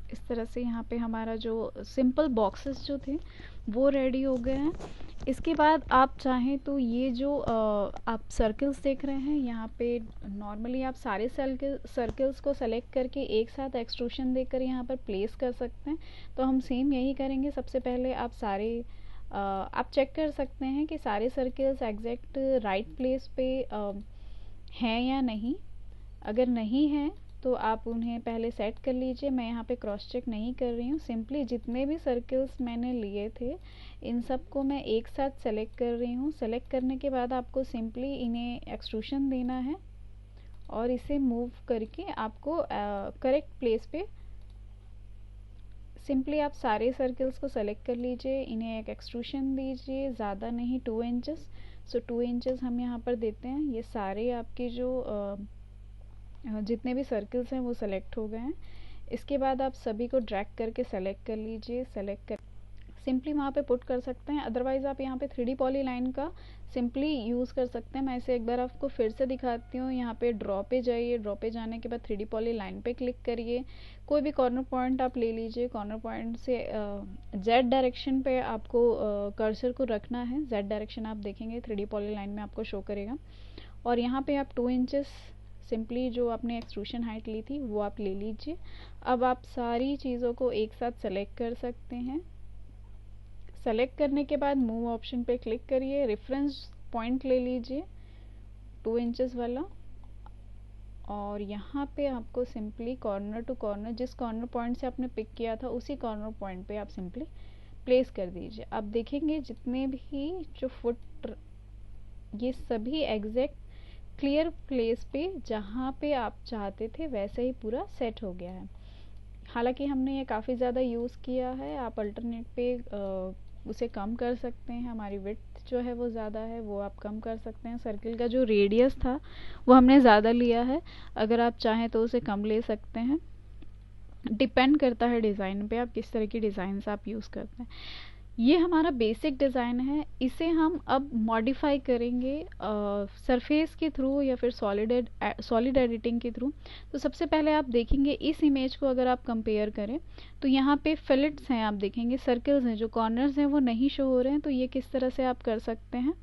इस तरह से यहाँ पे हमारा जो सिंपल बॉक्सेस जो थे वो रेडी हो गए हैं। इसके बाद आप चाहें तो ये जो आप सर्कल्स देख रहे हैं यहाँ पे, नॉर्मली आप सारे सर्कल्स को सेलेक्ट करके एक साथ एक्सट्रूशन देकर यहाँ पर प्लेस कर सकते हैं। तो हम सेम यही करेंगे। सबसे पहले आप चेक कर सकते हैं कि सारे सर्कल्स एग्जैक्ट राइट प्लेस पे हैं या नहीं। अगर नहीं है तो आप उन्हें पहले सेट कर लीजिए। मैं यहाँ पे क्रॉस चेक नहीं कर रही हूँ। सिंपली जितने भी सर्कल्स मैंने लिए थे इन सब को मैं एक साथ सेलेक्ट कर रही हूँ। सेलेक्ट करने के बाद आपको सिंपली इन्हें एक्सट्रूशन देना है और इसे मूव करके आपको करेक्ट प्लेस पे सिंपली आप सारे सर्कल्स को सेलेक्ट कर लीजिए। इन्हें एक एक्सट्रूशन दीजिए, ज़्यादा नहीं, 2 इंचेस। सो 2 इंचेस हम यहाँ पर देते हैं। ये सारे आपके जो जितने भी सर्कल्स हैं वो सेलेक्ट हो गए हैं। इसके बाद आप सभी को ड्रैग करके सेलेक्ट कर लीजिए। सिंपली वहाँ पे पुट कर सकते हैं। अदरवाइज़ आप यहाँ पे 3D पॉलीलाइन का सिंपली यूज़ कर सकते हैं। मैं इसे एक बार आपको फिर से दिखाती हूँ। यहाँ पे ड्रॉ पे जाइए, ड्रॉ पे जाने के बाद 3D पॉलीलाइन पे क्लिक करिए। कोई भी कॉर्नर पॉइंट आप ले लीजिए। कॉर्नर पॉइंट से जेड डायरेक्शन पे आपको कर्सर को रखना है। जेड डायरेक्शन आप देखेंगे 3D पॉलीलाइन में आपको शो करेगा। और यहाँ पे आप 2 इंचेस सिंपली जो आपने एक्सट्रूशन हाइट ली थी वो आप ले लीजिए। अब आप सारी चीज़ों को एक साथ सेलेक्ट कर सकते हैं। सेलेक्ट करने के बाद मूव ऑप्शन पे क्लिक करिए। रेफरेंस पॉइंट ले लीजिए 2 इंचेस वाला, और यहाँ पे आपको सिंपली कॉर्नर टू कॉर्नर, जिस कॉर्नर पॉइंट से आपने पिक किया था उसी कॉर्नर पॉइंट पे आप सिंपली प्लेस कर दीजिए। आप देखेंगे जितने भी जो फुट, ये सभी एग्जैक्ट क्लियर प्लेस पे जहाँ पे आप चाहते थे वैसे ही पूरा सेट हो गया है। हालांकि हमने ये काफ़ी ज़्यादा यूज़ किया है, आप अल्टरनेट पे उसे कम कर सकते हैं। हमारी विड्थ जो है वो ज़्यादा है, वो आप कम कर सकते हैं। सर्किल का जो रेडियस था वो हमने ज़्यादा लिया है, अगर आप चाहें तो उसे कम ले सकते हैं। डिपेंड करता है डिज़ाइन पे, आप किस तरह की डिज़ाइंस आप यूज़ करते हैं। ये हमारा बेसिक डिज़ाइन है, इसे हम अब मॉडिफाई करेंगे सरफेस के थ्रू या फिर सॉलिड एडिटिंग के थ्रू। तो सबसे पहले आप देखेंगे इस इमेज को अगर आप कंपेयर करें तो यहाँ पे फिलेट्स हैं, आप देखेंगे सर्कल्स हैं, जो कॉर्नर्स हैं वो नहीं शो हो रहे हैं। तो ये किस तरह से आप कर सकते हैं,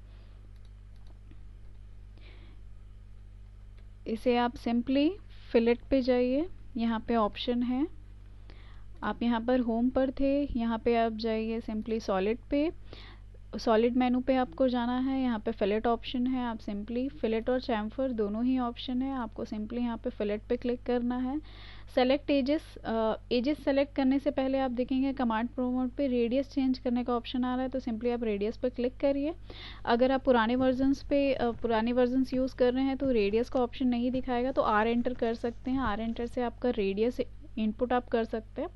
इसे आप सिंपली फिलेट पे जाइए, यहाँ पे ऑप्शन है, आप यहाँ पर होम पर थे, यहाँ पे आप जाइए सिंपली सॉलिड पे, सॉलिड मेनू पे आपको जाना है। यहाँ पे फिलेट ऑप्शन है, आप सिंपली फिलेट और चैम्फर दोनों ही ऑप्शन है, आपको सिंपली यहाँ पे फिलेट पे क्लिक करना है। सेलेक्ट एजेस, एजेस सेलेक्ट करने से पहले आप देखेंगे कमांड प्रोमोट पे रेडियस चेंज करने का ऑप्शन आ रहा है, तो सिंपली आप रेडियस पे क्लिक करिए। अगर आप पुराने वर्जन्स यूज़ कर रहे हैं तो रेडियस का ऑप्शन नहीं दिखाएगा, तो आर एंटर कर सकते हैं। आर एंटर से आपका रेडियस इनपुट आप कर सकते हैं।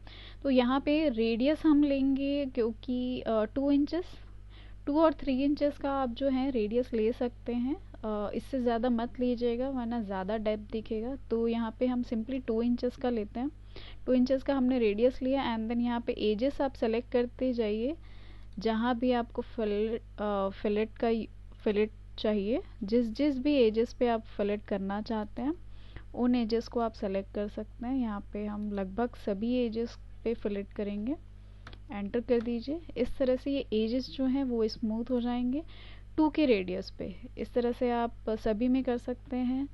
तो यहाँ पे रेडियस हम लेंगे क्योंकि 2 इंचेस, 2 और 3 इंचेस का आप जो है रेडियस ले सकते हैं। इससे ज़्यादा मत लीजिएगा वरना ज़्यादा डेप्थ दिखेगा। तो यहाँ पे हम सिंपली 2 इंचेस का लेते हैं। 2 इंचेस का हमने रेडियस लिया। एंड देन यहाँ पे एजेस आप सेलेक्ट करते जाइए, जहाँ भी आपको फिलेट चाहिए, जिस भी एजेस पे आप फिलेट करना चाहते हैं उन एजेस को आप सेलेक्ट कर सकते हैं। यहाँ पे हम लगभग सभी एजेस पे फिलेट करेंगे, एंटर कर दीजिए। इस तरह से ये एजेस जो हैं वो स्मूथ हो जाएंगे 2 के रेडियस पे। इस तरह से आप सभी में कर सकते हैं।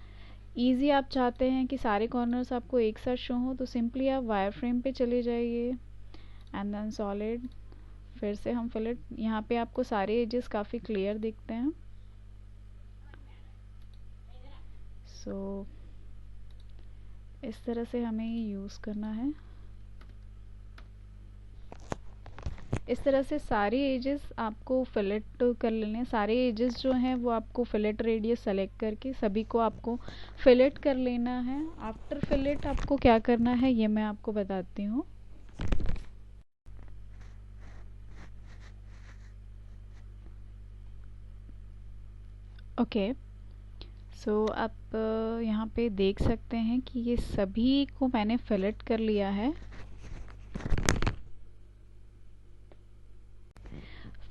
ईजी आप चाहते हैं कि सारे कॉर्नर्स आपको एक साथ शो हो, तो सिंपली आप वायर फ्रेम पे चले जाइए एंड देन सॉलिड, फिर से हम फिलेट। यहाँ पे आपको सारे एजेस काफ़ी क्लियर दिखते हैं। सो इस तरह से हमें ये यूज़ करना है। इस तरह से सारे एजेस आपको फिलेट कर लेने हैं। सारे एजेस जो हैं वो आपको फिलेट रेडियस सेलेक्ट करके सभी को आपको फिलेट कर लेना है। आफ्टर फिलेट आपको क्या करना है ये मैं आपको बताती हूँ। ओके, सो आप यहाँ पे देख सकते हैं कि ये सभी को मैंने फिलेट कर लिया है।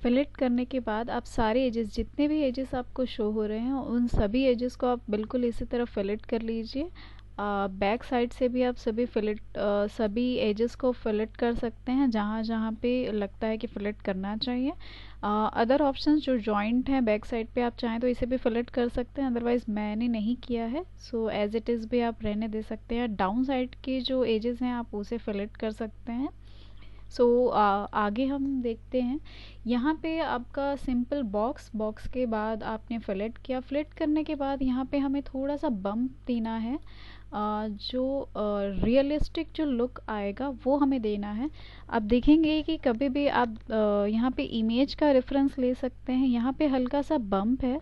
फिलेट करने के बाद आप सारे एजेस, जितने भी एजेस आपको शो हो रहे हैं उन सभी एजेस को आप बिल्कुल इसी तरह फिलेट कर लीजिए। बैक साइड से भी आप सभी एजेस को फिलेट कर सकते हैं जहाँ जहाँ पे लगता है कि फिलेट करना चाहिए। अदर ऑप्शंस जो जॉइंट हैं बैक साइड पे, आप चाहें तो इसे भी फिलेट कर सकते हैं, अदरवाइज़ मैंने नहीं किया है, सो एज इट इज़ भी आप रहने दे सकते हैं। डाउन साइड के जो एजेस हैं आप उसे फिलेट कर सकते हैं। सो आगे हम देखते हैं। यहाँ पे आपका सिंपल बॉक्स के बाद आपने फिलेट किया। फिलेट करने के बाद यहाँ पे हमें थोड़ा सा बम्प देना है, जो रियलिस्टिक जो लुक आएगा वो हमें देना है। आप देखेंगे कि कभी भी आप यहाँ पे इमेज का रेफरेंस ले सकते हैं। यहाँ पे हल्का सा बम्प है,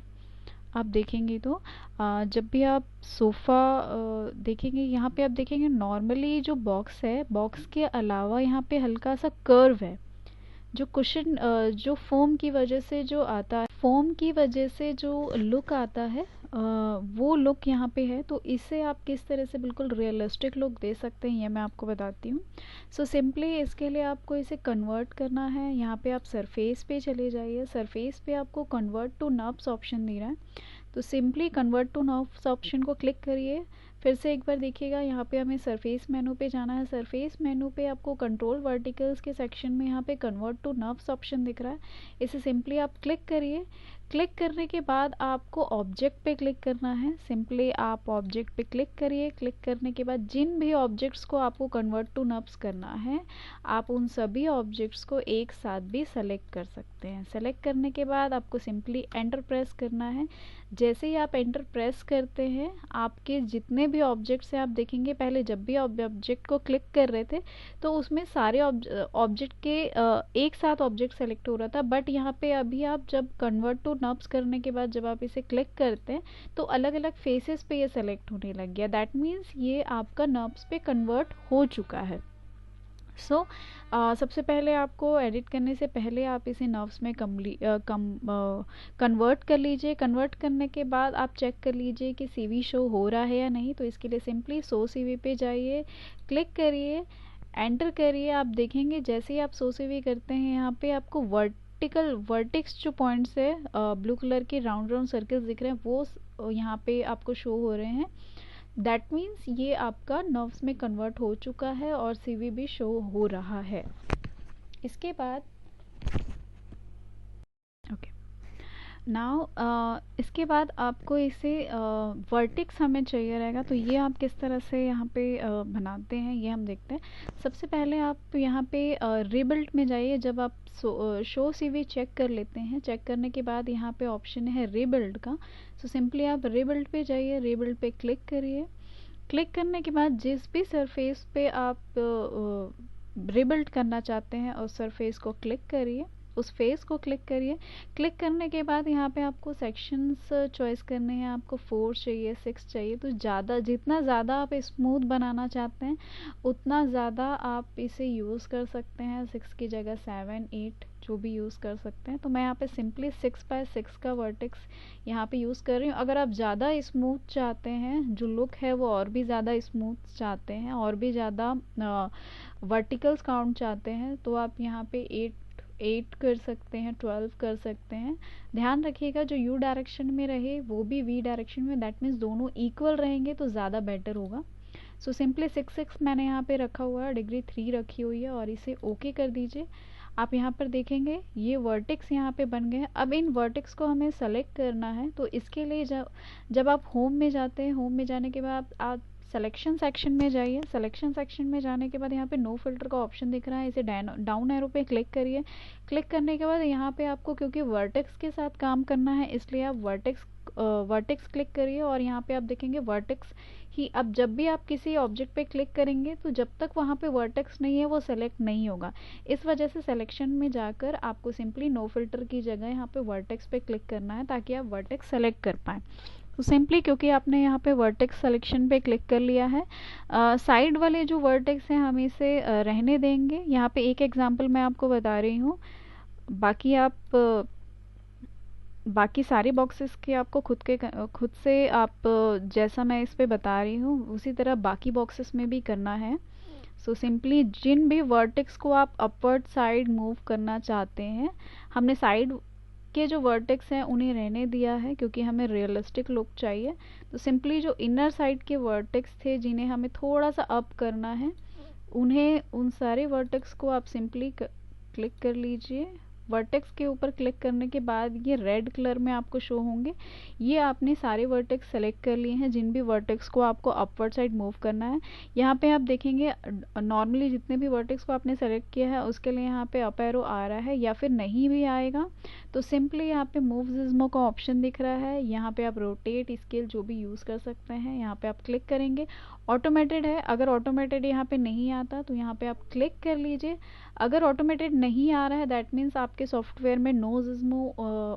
आप देखेंगे तो जब भी आप सोफ़ा देखेंगे, यहाँ पे आप देखेंगे नॉर्मली जो बॉक्स है, बॉक्स के अलावा यहाँ पे हल्का सा कर्व है, जो कुशन जो फोम की वजह से जो आता है, फोम की वजह से जो लुक आता है, वो लुक यहाँ पे है। तो इससे आप किस तरह से बिल्कुल रियलिस्टिक लुक दे सकते हैं ये मैं आपको बताती हूँ। सो सिंपली इसके लिए आपको इसे कन्वर्ट करना है। यहाँ पे आप सरफेस पे चले जाइए, सरफेस पे आपको कन्वर्ट टू नर्व्स ऑप्शन दे रहा है, तो simply convert two nerves option को क्लिक करिए। फिर से एक बार देखिएगा, यहाँ पे हमें सरफेस मेनू पे जाना है। सरफेस मेनू पे आपको कंट्रोल वर्टिकल्स के सेक्शन में यहाँ पे कन्वर्ट टू नर्व्स ऑप्शन दिख रहा है, इसे सिंपली आप क्लिक करिए। क्लिक करने के बाद आपको ऑब्जेक्ट पे क्लिक करना है। सिंपली आप ऑब्जेक्ट पे क्लिक करिए। क्लिक करने के बाद जिन भी ऑब्जेक्ट्स को आपको कन्वर्ट टू नर्व्स करना है, आप उन सभी ऑब्जेक्ट्स को एक साथ भी सेलेक्ट कर सकते हैं। सेलेक्ट करने के बाद आपको सिंपली एंटर प्रेस करना है। जैसे ही आप एंटर प्रेस करते हैं, आपके जितने भी ऑब्जेक्ट्स हैं, आप देखेंगे पहले जब भी ऑब्जेक्ट को क्लिक कर रहे थे तो उसमें सारे ऑब्जेक्ट के एक साथ ऑब्जेक्ट सेलेक्ट हो रहा था, बट यहाँ पे अभी आप जब कन्वर्ट टू नर्व्स करने के बाद जब आप इसे क्लिक करते हैं तो अलग अलग फेसेस पे ये सेलेक्ट होने लग गया। दैट मीन्स ये आपका नर्व्स पे कन्वर्ट हो चुका है। सो सबसे पहले आपको एडिट करने से पहले आप इसे नर्व्स में कन्वर्ट कर लीजिए। कन्वर्ट करने के बाद आप चेक कर लीजिए कि सीवी शो हो रहा है या नहीं। तो इसके लिए सिंपली शो सीवी पे जाइए, क्लिक करिए, एंटर करिए। आप देखेंगे जैसे ही आप शो सीवी करते हैं, यहाँ पे आपको वर्टिक्स जो पॉइंट्स है, ब्लू कलर के राउंड राउंड सर्कल्स दिख रहे हैं, वो यहाँ पे आपको शो हो रहे हैं। दैट मीन्स ये आपका नर्व्स में कन्वर्ट हो चुका है और सीवी भी शो हो रहा है। इसके बाद नाउ इसके बाद आपको इसे वर्टिक्स हमें चाहिए रहेगा, तो ये आप किस तरह से यहाँ पे बनाते हैं ये हम देखते हैं। सबसे पहले आप यहाँ पे रिबिल्ड में जाइए। जब आप शो सीवी चेक कर लेते हैं, चेक करने के बाद यहाँ पे ऑप्शन है रिबिल्ड का, तो सिंपली आप रिबिल्ड पे जाइए, रिबिल्ड पे क्लिक करिए। क्लिक करने के बाद जिस भी सरफेस पे आप रिबिल्ड करना चाहते हैं उस सरफेस को क्लिक करिए, उस फेस को क्लिक करिए। क्लिक करने के बाद यहाँ पे आपको सेक्शंस चॉइस करने हैं। आपको 4 चाहिए, 6 चाहिए, तो जितना ज़्यादा आप स्मूथ बनाना चाहते हैं उतना ज़्यादा आप इसे यूज़ कर सकते हैं। 6 की जगह 7, 8 जो भी यूज़ कर सकते हैं। तो मैं यहाँ पे सिंपली 6x6 का वर्टेक्स यहाँ पे यूज़ कर रही हूँ। अगर आप ज़्यादा स्मूथ चाहते हैं, जो लुक है वो और भी ज़्यादा स्मूथ चाहते हैं, और भी ज़्यादा वर्टिकल्स काउंट चाहते हैं, तो आप यहाँ पे 8 कर सकते हैं, 12 कर सकते हैं। ध्यान रखिएगा जो यू डायरेक्शन में रहे वो भी वी डायरेक्शन में, दैट मीन्स दोनों इक्वल रहेंगे तो ज़्यादा बेटर होगा। सो सिंपली 6 मैंने यहाँ पे रखा हुआ है, डिग्री 3 रखी हुई है, और इसे ओके कर दीजिए। आप यहाँ पर देखेंगे ये वर्टेक्स यहाँ पे बन गए हैं। अब इन वर्टेक्स को हमें सेलेक्ट करना है, तो इसके लिए जब आप होम में जाते हैं, होम में जाने के बाद आप सिलेक्शन सेक्शन में जाइए। सिलेक्शन सेक्शन में जाने के बाद यहाँ पे नो फिल्टर का ऑप्शन दिख रहा है, इसे डाउन एरो पे क्लिक करिए। क्लिक करने के बाद यहाँ पे आपको क्योंकि वर्टेक्स के साथ काम करना है, इसलिए आप वर्टेक्स क्लिक करिए, और यहाँ पे आप देखेंगे वर्टेक्स ही। अब जब भी आप किसी ऑब्जेक्ट पे क्लिक करेंगे तो जब तक वहाँ पे वर्टेक्स नहीं है वो सेलेक्ट नहीं होगा। इस वजह से सिलेक्शन में जाकर आपको सिंपली नो फिल्टर की जगह यहाँ पे वर्टेक्स पे क्लिक करना है ताकि आप वर्टेक्स सेलेक्ट कर पाएँ। तो सिंपली क्योंकि आपने यहाँ पे वर्टेक्स सिलेक्शन पे क्लिक कर लिया है, साइड वाले जो वर्टेक्स हैं हम इसे रहने देंगे। यहाँ पे एक एग्जांपल मैं आपको बता रही हूँ, बाकी आप बाकी सारे बॉक्सेस के आपको खुद से आप जैसा मैं इस पे बता रही हूँ उसी तरह बाकी बॉक्सेस में भी करना है। सो सिंपली जिन भी वर्टेक्स को आप अपवर्ड साइड मूव करना चाहते हैं, हमने साइड के जो वर्टेक्स हैं उन्हें रहने दिया है क्योंकि हमें रियलिस्टिक लुक चाहिए। तो सिंपली जो इनर साइड के वर्टेक्स थे जिन्हें हमें थोड़ा सा अप करना है, उन सारे वर्टेक्स को आप सिंपली क्लिक कर लीजिए। वर्टेक्स के ऊपर क्लिक करने के बाद ये रेड कलर में आपको शो होंगे। ये आपने सारे वर्टेक्स सेलेक्ट कर लिए हैं जिन भी वर्टेक्स को आपको अपवर्ड साइड मूव करना है। यहाँ पे आप देखेंगे नॉर्मली जितने भी वर्टेक्स को आपने सेलेक्ट किया है उसके लिए यहाँ पे अप एरो आ रहा है, या फिर नहीं भी आएगा तो सिंपली यहाँ पे मूव जिज्मो का ऑप्शन दिख रहा है। यहाँ पे आप रोटेट स्केल जो भी यूज़ कर सकते हैं, यहाँ पे आप क्लिक करेंगे। ऑटोमेटेड है, अगर ऑटोमेटेड यहाँ पे नहीं आता तो यहाँ पे आप क्लिक कर लीजिए। अगर ऑटोमेटेड नहीं आ रहा है दैट मीन्स आपके सॉफ्टवेयर में नो जिस्मो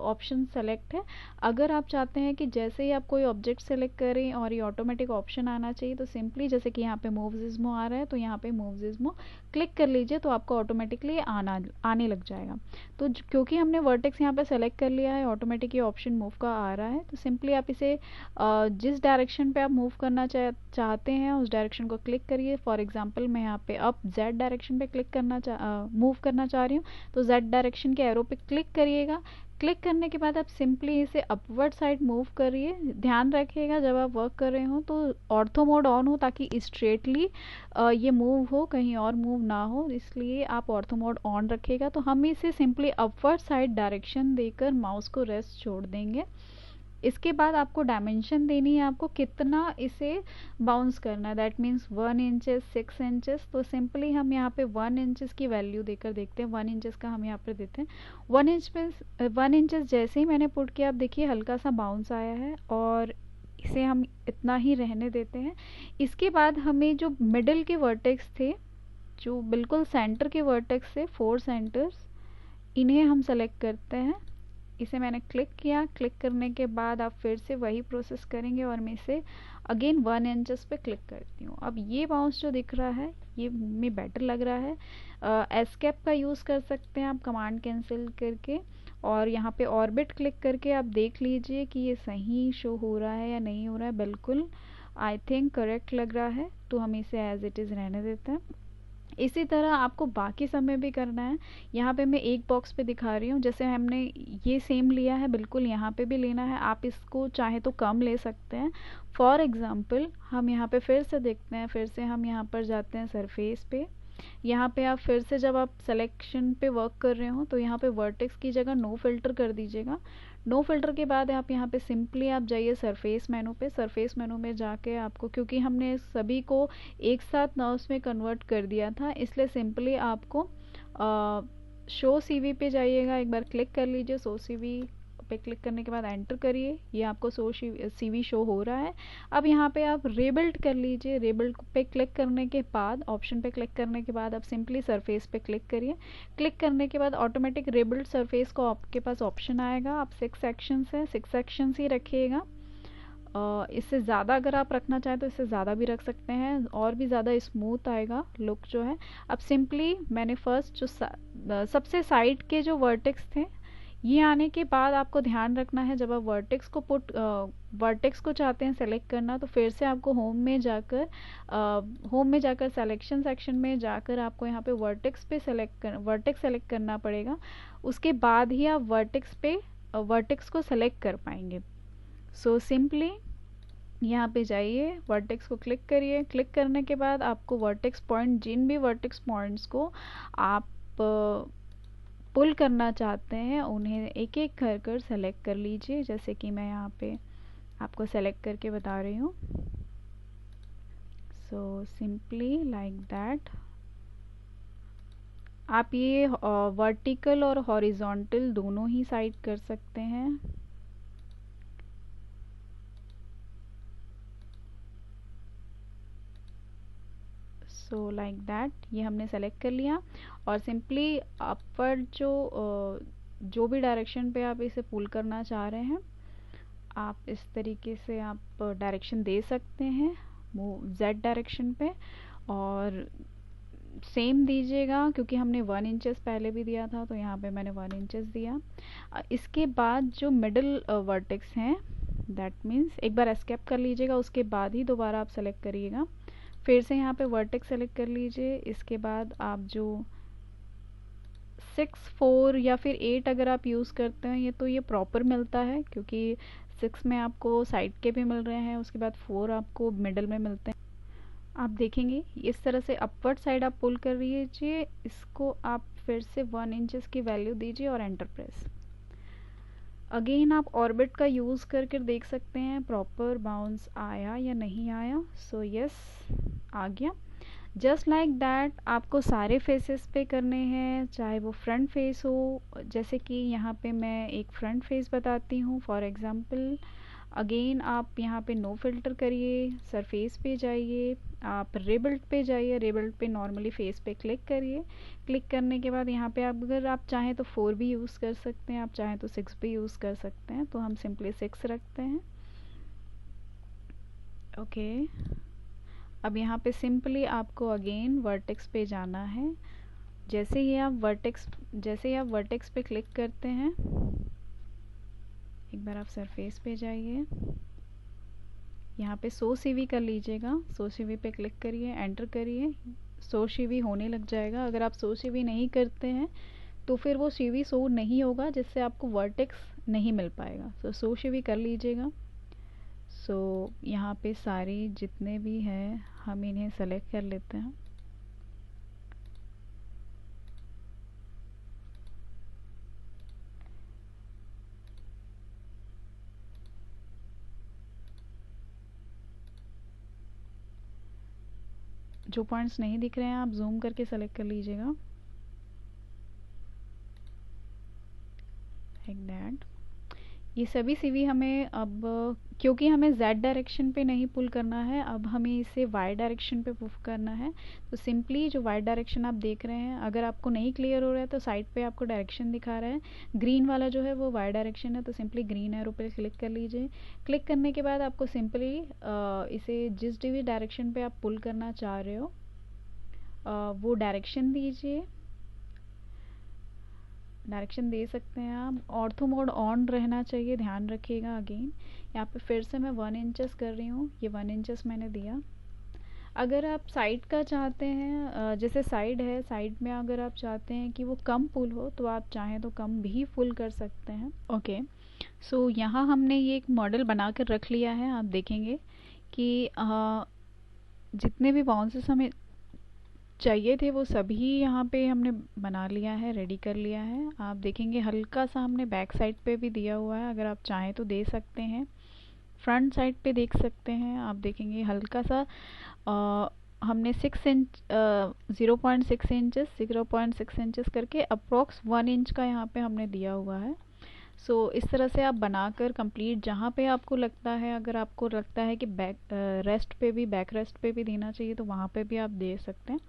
ऑप्शन सेलेक्ट है। अगर आप चाहते हैं कि जैसे ही आप कोई ऑब्जेक्ट सेलेक्ट करें और ये ऑटोमेटिक ऑप्शन आना चाहिए, तो सिंपली जैसे कि यहाँ पे मूव जिस्मो आ रहा है तो यहाँ पे मूव जिस्मो क्लिक कर लीजिए, तो आपको ऑटोमेटिकली आने लग जाएगा। तो क्योंकि हमने वर्टेक्स यहाँ पे सेलेक्ट कर लिया है, ऑटोमेटिक ये ऑप्शन मूव का आ रहा है, तो सिंपली आप इसे जिस डायरेक्शन पे आप मूव करना चाहते हैं उस डायरेक्शन को क्लिक करिए। फॉर एग्जांपल मैं यहाँ पे अप जेड डायरेक्शन पे मूव करना चाह रही हूँ, तो जेड डायरेक्शन के एरो पे क्लिक करिएगा। क्लिक करने के बाद आप सिंपली इसे अपवर्ड साइड मूव करिए। ध्यान रखिएगा जब आप वर्क कर रहे हो तो ऑर्थो मोड ऑन हो, ताकि स्ट्रेटली ये मूव हो, कहीं और मूव ना हो, इसलिए आप ऑर्थो मोड ऑन रखिएगा। तो हम इसे सिंपली अपवर्ड साइड डायरेक्शन देकर माउस को रेस्ट छोड़ देंगे। इसके बाद आपको डायमेंशन देनी है, आपको कितना इसे बाउंस करना है, दैट मीन्स 1 इंचेस 6 इंचेस। तो सिंपली हम यहाँ पे 1 इंचेस की वैल्यू देकर देखते हैं। 1 इंचेस का हम यहाँ पे देते हैं 1 इंचेस। जैसे ही मैंने पुट किया, आप देखिए हल्का सा बाउंस आया है, और इसे हम इतना ही रहने देते हैं। इसके बाद हमें जो मिडल के वर्टेक्स थे, जो बिल्कुल सेंटर के वर्टेक्स थे 4 सेंटर्स, इन्हें हम सेलेक्ट करते हैं। इसे मैंने क्लिक किया। क्लिक करने के बाद आप फिर से वही प्रोसेस करेंगे, और मैं इसे अगेन 1 इंचेस पे क्लिक करती हूँ। अब ये बाउंस जो दिख रहा है ये में बेटर लग रहा है। एस्केप का यूज़ कर सकते हैं आप कमांड कैंसिल करके, और यहाँ पे ऑर्बिट क्लिक करके आप देख लीजिए कि ये सही शो हो रहा है या नहीं हो रहा है। बिल्कुल आई थिंक करेक्ट लग रहा है, तो हम इसे एज इट इज़ रहने देते हैं। इसी तरह आपको बाकी सब में भी करना है। यहाँ पे मैं एक बॉक्स पे दिखा रही हूँ, जैसे हमने ये सेम लिया है, बिल्कुल यहाँ पे भी लेना है। आप इसको चाहे तो कम ले सकते हैं। फॉर एग्ज़ाम्पल हम यहाँ पे फिर से देखते हैं, फिर से हम यहाँ पर जाते हैं सरफेस पे। यहाँ पे आप फिर से जब आप सिलेक्शन पे वर्क कर रहे हो तो यहाँ पे वर्टेक्स की जगह नो फिल्टर कर दीजिएगा। नो फिल्टर के बाद आप यहाँ पे सिंपली आप जाइए सरफेस मेनू पे। सरफेस मेनू में जाके आपको, क्योंकि हमने सभी को एक साथ नर्व्स में कन्वर्ट कर दिया था, इसलिए सिंपली आपको शो सीवी पे जाइएगा। एक बार क्लिक कर लीजिए, शो सीवी पे क्लिक करने के बाद एंटर करिए, ये आपको सीवी शो हो रहा है। अब यहाँ पे आप रिबिल्ड कर लीजिए। रिबिल्ड पे क्लिक करने के बाद, ऑप्शन पे क्लिक करने के बाद आप सिंपली सरफेस पे क्लिक करिए। क्लिक करने के बाद ऑटोमेटिक रिबिल्ड सरफेस को आपके पास ऑप्शन आएगा। आप 6 सेक्शंस है, 6 सेक्शंस ही रखिएगा। इससे ज़्यादा अगर आप रखना चाहें तो इससे ज़्यादा भी रख सकते हैं, और भी ज़्यादा स्मूथ आएगा लुक जो है। अब सिंपली मैंने फर्स्ट जो सबसे साइड के जो वर्टेक्स थे, ये आने के बाद आपको ध्यान रखना है, जब आप वर्टेक्स को चाहते हैं सेलेक्ट करना, तो फिर से आपको होम में जाकर सिलेक्शन सेक्शन में जाकर आपको यहाँ पे वर्टेक्स सेलेक्ट करना पड़ेगा। उसके बाद ही आप वर्टेक्स को सेलेक्ट कर पाएंगे। सो सिंपली यहाँ पे जाइए, वर्टेक्स को क्लिक करिए। क्लिक करने के बाद आपको वर्टेक्स पॉइंट, जिन भी वर्टेक्स पॉइंट्स को आप पुल करना चाहते हैं उन्हें एक एक कर सेलेक्ट कर लीजिए, जैसे कि मैं यहाँ पे आपको सेलेक्ट करके बता रही हूँ। सो सिंपली लाइक दैट आप ये वर्टिकल और हॉरिजॉन्टल दोनों ही साइड कर सकते हैं। सो लाइक दैट ये हमने सेलेक्ट कर लिया, और सिंपली अपवर्ड जो भी डायरेक्शन पे आप इसे पुल करना चाह रहे हैं, आप इस तरीके से आप डायरेक्शन दे सकते हैं जेड डायरेक्शन पे, और सेम दीजिएगा, क्योंकि हमने 1 इंचेस पहले भी दिया था, तो यहाँ पे मैंने 1 इंचेस दिया। इसके बाद जो मिडल वर्टेक्स हैं, दैट मीन्स एक बार एस्केप कर लीजिएगा, उसके बाद ही दोबारा आप सेलेक्ट करिएगा। फिर से यहाँ पे वर्टेक्स सेलेक्ट कर लीजिए। इसके बाद आप जो 6, 4 या फिर 8 अगर आप यूज़ करते हैं, तो ये प्रॉपर मिलता है, क्योंकि 6 में आपको साइड के भी मिल रहे हैं, उसके बाद 4 आपको मिडल में मिलते हैं। आप देखेंगे इस तरह से अपवर्ड साइड आप पुल कर लीजिए। इसको आप फिर से 1 इंचेस की वैल्यू दीजिए और एंटर प्रेस। अगेन आप ऑर्बिट का यूज़ करके देख सकते हैं प्रॉपर बाउंस आया या नहीं आया। सो यस, आ गया। जस्ट लाइक दैट आपको सारे फेसेस पे करने हैं, चाहे वो फ्रंट फेस हो। जैसे कि यहाँ पे मैं एक फ्रंट फेस बताती हूँ। फॉर एग्जांपल अगेन आप यहाँ पे नो फिल्टर करिए, सरफेस पे जाइए, आप रिबिल्ड पे जाइए, रिबिल्ड पे नॉर्मली फेस पे क्लिक करिए। क्लिक करने के बाद यहाँ पे आप अगर आप चाहें तो 4 भी यूज़ कर सकते हैं, आप चाहें तो 6 भी यूज़ कर सकते हैं, तो हम सिंपली 6 रखते हैं। ओके, अब यहाँ पे सिंपली आपको अगेन वर्टेक्स पे जाना है। जैसे ही आप वर्टेक्स पे क्लिक करते हैं, एक बार आप सरफेस पे जाइए, यहाँ पे सो सीवी कर लीजिएगा। सो सीवी पे क्लिक करिए, एंटर करिए, सो सीवी होने लग जाएगा। अगर आप सो सीवी नहीं करते हैं तो फिर वो सीवी शो नहीं होगा, जिससे आपको वर्टेक्स नहीं मिल पाएगा। तो सो सीवी कर लीजिएगा। सो यहाँ पे सारे जितने भी हैं हम इन्हें सेलेक्ट कर लेते हैं। जो पॉइंट्स नहीं दिख रहे हैं आप जूम करके सेलेक्ट कर लीजिएगा, लाइक दैट। ये सभी सीवी हमें अब, क्योंकि हमें Z डायरेक्शन पे नहीं पुल करना है, अब हमें इसे Y डायरेक्शन पे पुश करना है। तो सिंपली जो Y डायरेक्शन आप देख रहे हैं, अगर आपको नहीं क्लियर हो रहा है तो साइड पे आपको डायरेक्शन दिखा रहा है, ग्रीन वाला जो है वो Y डायरेक्शन है, तो सिंपली ग्रीन एरो पे क्लिक कर लीजिए। क्लिक करने के बाद आपको सिंपली इसे जिस भी डायरेक्शन पे आप पुल करना चाह रहे हो वो डायरेक्शन दीजिए। डायरेक्शन दे सकते हैं आप। ऑर्थो मोड ऑन रहना चाहिए, ध्यान रखिएगा। अगेन यहाँ पे फिर से मैं 1 इंचेस कर रही हूँ, ये 1 इंचेस मैंने दिया। अगर आप साइड का चाहते हैं, जैसे साइड है, साइड में अगर आप चाहते हैं कि वो कम पुल हो तो आप चाहें तो कम भी पुल कर सकते हैं। ओके, सो यहाँ हमने ये एक मॉडल बना कर रख लिया है। आप देखेंगे कि जितने भी बाउंसेस हमें चाहिए थे वो सभी यहाँ पे हमने बना लिया है, रेडी कर लिया है। आप देखेंगे हल्का सा हमने बैक साइड पे भी दिया हुआ है, अगर आप चाहें तो दे सकते हैं। फ्रंट साइड पे देख सकते हैं, आप देखेंगे हल्का सा हमने 6 इंच 0.6 इंचेस करके अप्रोक्स 1 इंच का यहाँ पे हमने दिया हुआ है। सो इस तरह से आप बनाकर कंप्लीट, जहाँ पे आपको लगता है, अगर आपको लगता है कि बैक रेस्ट पे भी देना चाहिए तो वहाँ पे भी आप दे सकते हैं।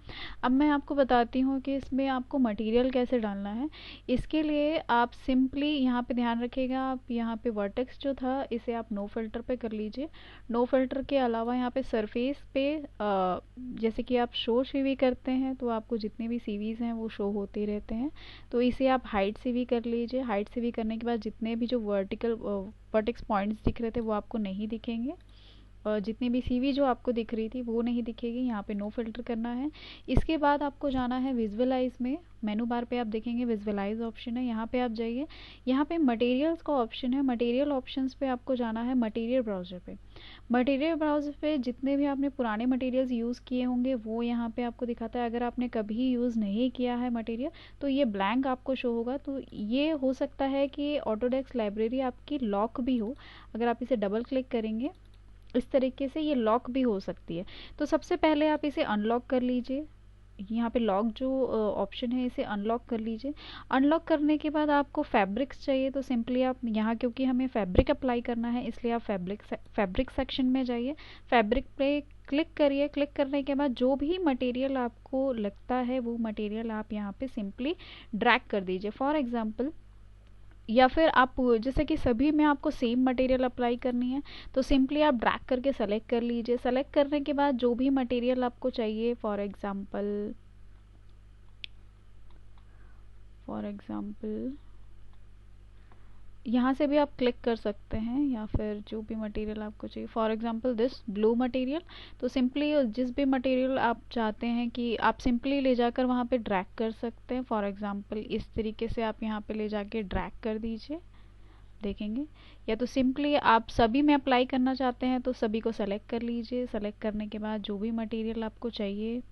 अब मैं आपको बताती हूँ कि इसमें आपको मटेरियल कैसे डालना है। इसके लिए आप सिंपली यहाँ पे ध्यान रखिएगा, आप यहाँ पे वर्टेक्स जो था इसे आप नो फिल्टर पे कर लीजिए। नो फिल्टर के अलावा यहाँ पे सरफेस पे जैसे कि आप शो सीवी करते हैं तो आपको जितने भी सीवीज हैं वो शो होते रहते हैं, तो इसे आप हाइट सीवी कर लीजिए। हाइट सीवी करने के बाद जितने भी जो वर्टेक्स पॉइंट्स दिख रहे थे वो आपको नहीं दिखेंगे, और जितनी भी सीवी जो आपको दिख रही थी वो नहीं दिखेगी। यहाँ पे नो फिल्टर करना है। इसके बाद आपको जाना है विजुअलाइज में। मेनू बार पे आप देखेंगे विजुअलाइज ऑप्शन है, यहाँ पे आप जाइए। यहाँ पे मटेरियल्स का ऑप्शन है, मटेरियल ऑप्शंस पे आपको जाना है। मटेरियल ब्राउज़र पे, मटेरियल ब्राउज़र पे जितने भी आपने पुराने मटेरियल्स यूज़ किए होंगे वो यहाँ पे आपको दिखाता है। अगर आपने कभी यूज़ नहीं किया है मटेरियल तो ये ब्लैंक आपको शो होगा। तो ये हो सकता है कि ऑटोडेस्क लाइब्रेरी आपकी लॉक भी हो। अगर आप इसे डबल क्लिक करेंगे इस तरीके से ये लॉक भी हो सकती है। तो सबसे पहले आप इसे अनलॉक कर लीजिए। यहाँ पे लॉक जो ऑप्शन है इसे अनलॉक कर लीजिए। अनलॉक करने के बाद आपको फैब्रिक्स चाहिए, तो सिंपली आप यहाँ, क्योंकि हमें फैब्रिक अप्लाई करना है इसलिए आप फैब्रिक सेक्शन में जाइए। फैब्रिक पे क्लिक करिए। क्लिक करने के बाद जो भी मटेरियल आपको लगता है वो मटेरियल आप यहाँ पे सिंपली ड्रैग कर दीजिए। फॉर एग्जाम्पल, या फिर आप जैसे कि सभी में आपको सेम मटेरियल अप्लाई करनी है तो सिंपली आप ड्रैग करके सेलेक्ट कर लीजिए। सेलेक्ट करने के बाद जो भी मटेरियल आपको चाहिए, फॉर एग्जांपल यहाँ से भी आप क्लिक कर सकते हैं, या फिर जो भी मटेरियल आपको चाहिए, for example this blue material. तो सिंपली जिस भी मटेरियल आप चाहते हैं कि आप सिंपली ले जाकर वहाँ पे ड्रैग कर सकते हैं। फॉर एग्जांपल इस तरीके से आप यहाँ पे ले जाके ड्रैग कर दीजिए, देखेंगे। या तो सिंपली आप सभी में अप्लाई करना चाहते हैं तो सभी को सेलेक्ट कर लीजिए। सेलेक्ट करने के बाद जो भी मटेरियल आपको चाहिए,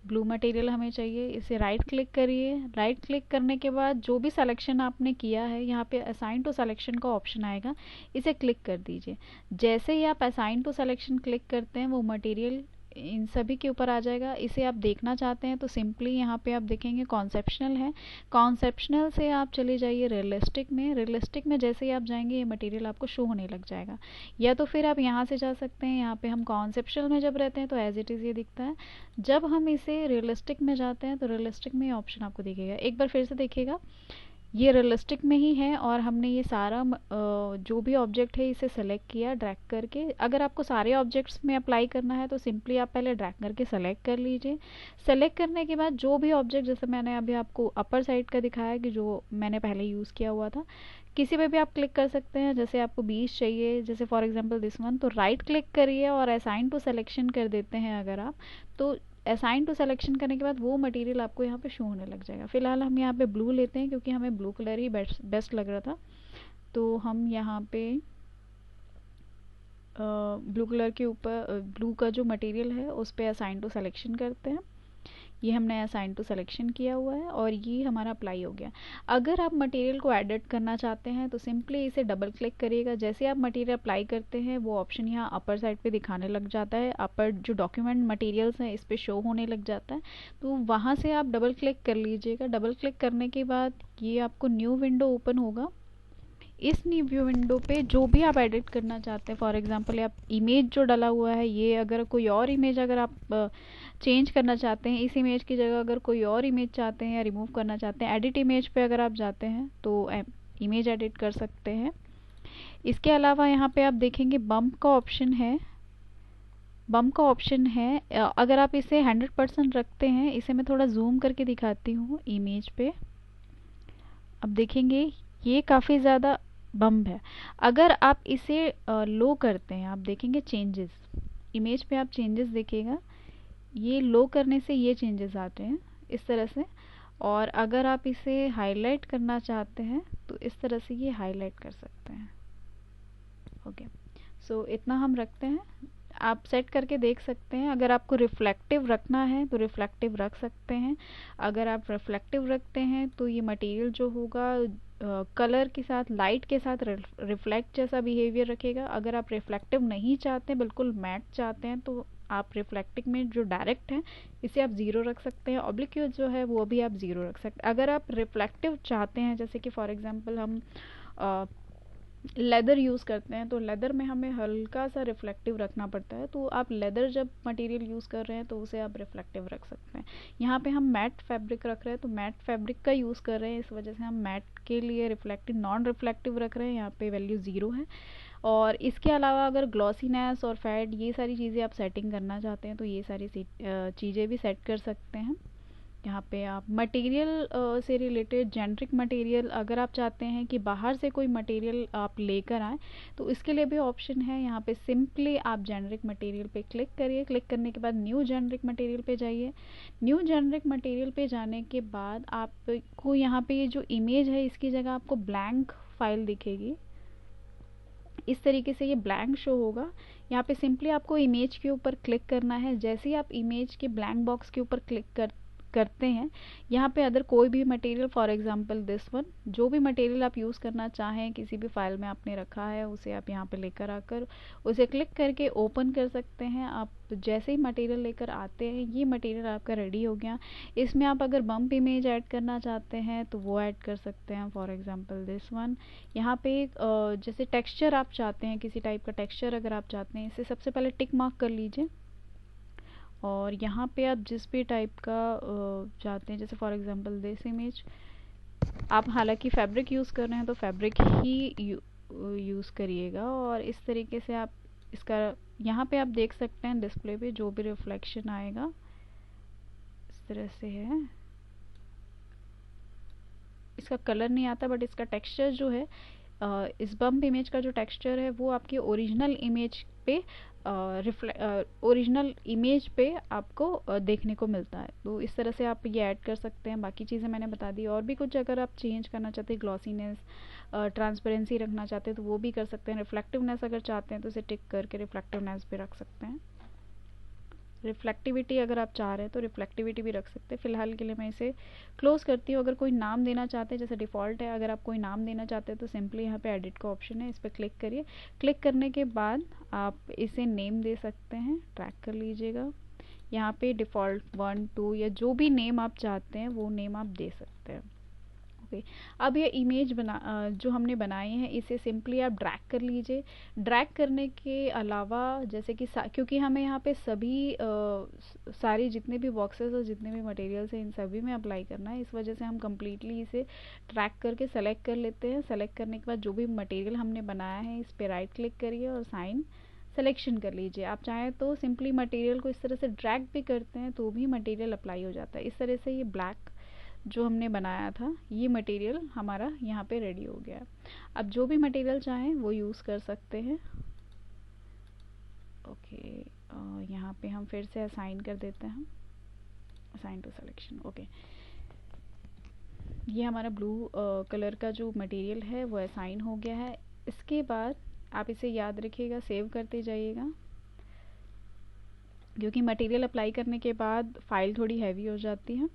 ब्लू मटेरियल हमें चाहिए, इसे राइट क्लिक करिए। राइट क्लिक करने के बाद जो भी सिलेक्शन आपने किया है यहाँ पे असाइन टू सिलेक्शन का ऑप्शन आएगा, इसे क्लिक कर दीजिए। जैसे ही आप असाइन टू सिलेक्शन क्लिक करते हैं वो मटेरियल इन सभी के ऊपर आ जाएगा। इसे आप देखना चाहते हैं तो सिंपली यहाँ पे आप देखेंगे कॉन्सेप्शनल है, कॉन्सेप्शनल से आप चले जाइए रियलिस्टिक में। रियलिस्टिक में जैसे ही आप जाएंगे ये मटेरियल आपको शो होने लग जाएगा, या तो फिर आप यहाँ से जा सकते हैं। यहाँ पे हम कॉन्सेप्शनल में जब रहते हैं तो एज इट इज़ ये दिखता है। जब हम इसे रियलिस्टिक में जाते हैं तो रियलिस्टिक में ये ऑप्शन आपको दिखेगा। एक बार फिर से देखिएगा, ये रियलिस्टिक में ही है और हमने ये सारा जो भी ऑब्जेक्ट है इसे सेलेक्ट किया ड्रैग करके। अगर आपको सारे ऑब्जेक्ट्स में अप्लाई करना है तो सिंपली आप पहले ड्रैग करके सेलेक्ट कर लीजिए। सेलेक्ट करने के बाद जो भी ऑब्जेक्ट, जैसे मैंने अभी आपको अपर साइड का दिखाया कि जो मैंने पहले यूज़ किया हुआ था, किसी पे भी आप क्लिक कर सकते हैं। जैसे आपको 20 चाहिए, जैसे फॉर एग्जांपल दिस वन, तो राइट क्लिक करिए और असाइन टू सिलेक्शन कर देते हैं अगर आप, तो असाइन टू सिलेक्शन करने के बाद वो मटेरियल आपको यहाँ पे शो होने लग जाएगा। फिलहाल हम यहाँ पे ब्लू लेते हैं क्योंकि हमें ब्लू कलर ही बेस्ट लग रहा था। तो हम यहाँ पे ब्लू कलर के ऊपर ब्लू का जो मटेरियल है उस पर असाइन टू सिलेक्शन करते हैं। ये हमने असाइन टू सिलेक्शन किया हुआ है और ये हमारा अप्लाई हो गया। अगर आप मटेरियल को एडिट करना चाहते हैं तो सिंपली इसे डबल क्लिक करिएगा। जैसे आप मटेरियल अप्लाई करते हैं वो ऑप्शन यहाँ अपर साइड पे दिखाने लग जाता है, अपर जो डॉक्यूमेंट मटेरियल्स हैं इस पे शो होने लग जाता है। तो वहाँ से आप डबल क्लिक कर लीजिएगा। डबल क्लिक करने के बाद ये आपको न्यू विंडो ओपन होगा। इस न्यू व्यू विंडो पे जो भी आप एडिट करना चाहते हैं, फॉर एग्जांपल आप इमेज जो डाला हुआ है, ये अगर कोई और इमेज अगर आप चेंज करना चाहते हैं, इस इमेज की जगह अगर कोई और इमेज चाहते हैं या रिमूव करना चाहते हैं, एडिट इमेज पे अगर आप जाते हैं तो इमेज एडिट कर सकते हैं। इसके अलावा यहाँ पे आप देखेंगे बम्प का ऑप्शन है। बम्प का ऑप्शन है, अगर आप इसे 100% रखते हैं, इसे मैं थोड़ा जूम करके दिखाती हूँ इमेज पे। अब देखेंगे ये काफ़ी ज़्यादा बम्प है। अगर आप इसे लो करते हैं, आप देखेंगे चेंजेस, इमेज पे आप चेंजेस देखिएगा, ये लो करने से ये चेंजेस आते हैं इस तरह से। और अगर आप इसे हाईलाइट करना चाहते हैं तो इस तरह से ये हाईलाइट कर सकते हैं। ओके, सो इतना हम रखते हैं, आप सेट करके देख सकते हैं। अगर आपको रिफ्लेक्टिव रखना है तो रिफ्लेक्टिव रख सकते हैं। अगर आप रिफ्लेक्टिव रखते हैं तो ये मटेरियल जो होगा कलर के साथ, लाइट के साथ रिफ्लेक्ट जैसा बिहेवियर रखेगा। अगर आप रिफ्लेक्टिव नहीं चाहते, बिल्कुल मैट चाहते हैं, तो आप रिफ्लेक्टिव में जो डायरेक्ट है इसे आप ज़ीरो रख सकते हैं। ऑब्लिक जो है वो भी आप ज़ीरो रख सकते हैं। अगर आप रिफ्लेक्टिव चाहते हैं, जैसे कि फॉर एग्जांपल हम लेदर यूज़ करते हैं तो लेदर में हमें हल्का सा रिफ्लेक्टिव रखना पड़ता है, तो आप लेदर जब मटेरियल यूज़ कर रहे हैं तो उसे आप रिफ्लेक्टिव रख सकते हैं। यहाँ पे हम मैट फैब्रिक रख रहे हैं तो मैट फैब्रिक का यूज़ कर रहे हैं, इस वजह से हम मैट के लिए रिफ्लेक्टिव नॉन रिफ्लेक्टिव रख रहे हैं। यहाँ पे वैल्यू 0 है। और इसके अलावा अगर ग्लॉसीनेस और फैड ये सारी चीज़ें आप सेटिंग करना चाहते हैं तो ये सारी चीज़ें भी सेट कर सकते हैं। यहाँ पे आप मटेरियल से रिलेटेड जेनरिक मटेरियल, अगर आप चाहते हैं कि बाहर से कोई मटेरियल आप लेकर आएँ तो इसके लिए भी ऑप्शन है। यहाँ पे सिंपली आप जेनरिक मटेरियल पे क्लिक करिए। क्लिक करने के बाद न्यू जेनरिक मटेरियल पे जाइए। न्यू जेनरिक मटेरियल पे जाने के बाद आपको यहाँ पे ये जो इमेज है इसकी जगह आपको ब्लैंक फाइल दिखेगी। इस तरीके से ये ब्लैंक शो होगा। यहाँ पे सिंपली आपको इमेज के ऊपर क्लिक करना है। जैसे ही आप इमेज के ब्लैंक बॉक्स के ऊपर क्लिक करते हैं, यहाँ पे अदर कोई भी material, for example this one, जो भी मटेरियल आप यूज़ करना चाहें, किसी भी फाइल में आपने रखा है उसे आप यहाँ पे लेकर आकर उसे क्लिक करके ओपन कर सकते हैं। आप जैसे ही मटेरियल लेकर आते हैं ये मटेरियल आपका रेडी हो गया। इसमें आप अगर बम्प इमेज ऐड करना चाहते हैं तो वो ऐड कर सकते हैं, फॉर एग्जांपल दिस वन। यहाँ पे जैसे टेक्सचर आप चाहते हैं, किसी टाइप का टेक्सचर अगर आप चाहते हैं, इसे सबसे पहले टिक मार्क कर लीजिए। और यहाँ पे आप जिस भी टाइप का चाहते हैं, जैसे फॉर एग्जांपल दिस इमेज, आप हालांकि फैब्रिक यूज़ कर रहे हैं तो फैब्रिक ही यूज़ करिएगा। और इस तरीके से आप इसका यहाँ पे आप देख सकते हैं डिस्प्ले पे जो भी रिफ्लेक्शन आएगा इस तरह से है। इसका कलर नहीं आता बट इसका टेक्सचर जो है, इस बम्प इमेज का जो टेक्सचर है वो आपकी ओरिजिनल इमेज पे ओरिजिनल इमेज पे आपको देखने को मिलता है। तो इस तरह से आप ये ऐड कर सकते हैं। बाकी चीज़ें मैंने बता दी। और भी कुछ अगर आप चेंज करना चाहते हैं, ग्लॉसीनेस, ट्रांसपेरेंसी रखना चाहते हैं तो वो भी कर सकते हैं। रिफ्लेक्टिवनेस अगर चाहते हैं तो इसे टिक करके रिफ्लेक्टिवनेस भी रख सकते हैं। रिफ्लेक्टिविटी अगर आप चाह रहे हैं तो रिफ्लेक्टिविटी भी रख सकते हैं। फ़िलहाल के लिए मैं इसे क्लोज़ करती हूँ। अगर कोई नाम देना चाहते हैं, जैसे डिफ़ॉल्ट है, अगर आप कोई नाम देना चाहते हैं तो सिंपली यहाँ पे एडिट का ऑप्शन है, इस पर क्लिक करिए। क्लिक करने के बाद आप इसे नेम दे सकते हैं, ट्रैक कर लीजिएगा। यहाँ पे डिफ़ॉल्ट 1 2 या जो भी नेम आप चाहते हैं वो नेम आप दे सकते हैं। ओके, अब ये इमेज जो हमने बनाए हैं इसे सिंपली आप ड्रैग कर लीजिए। ड्रैग करने के अलावा जैसे कि क्योंकि हमें यहाँ पे सभी सारी जितने भी बॉक्सेस और जितने भी मटेरियल्स हैं इन सभी में अप्लाई करना है, इस वजह से हम कम्प्लीटली इसे ट्रैक करके सेलेक्ट कर लेते हैं। सेलेक्ट करने के बाद जो भी मटेरियल हमने बनाया है इस पर राइट क्लिक करिए और साइन सिलेक्शन कर लीजिए। आप चाहें तो सिंपली मटेरियल को इस तरह से ड्रैग भी करते हैं तो भी मटेरियल अप्लाई हो जाता है। इस तरह से ये ब्लैक जो हमने बनाया था ये मटेरियल हमारा यहाँ पे रेडी हो गया। अब जो भी मटेरियल चाहें वो यूज़ कर सकते हैं। ओके, यहाँ पे हम फिर से असाइन कर देते हैं, असाइन टू सिलेक्शन। ओके, ये हमारा ब्लू कलर का जो मटेरियल है वो असाइन हो गया है। इसके बाद आप इसे याद रखिएगा, सेव करते जाइएगा, क्योंकि मटेरियल अप्लाई करने के बाद फाइल थोड़ी हैवी हो जाती है।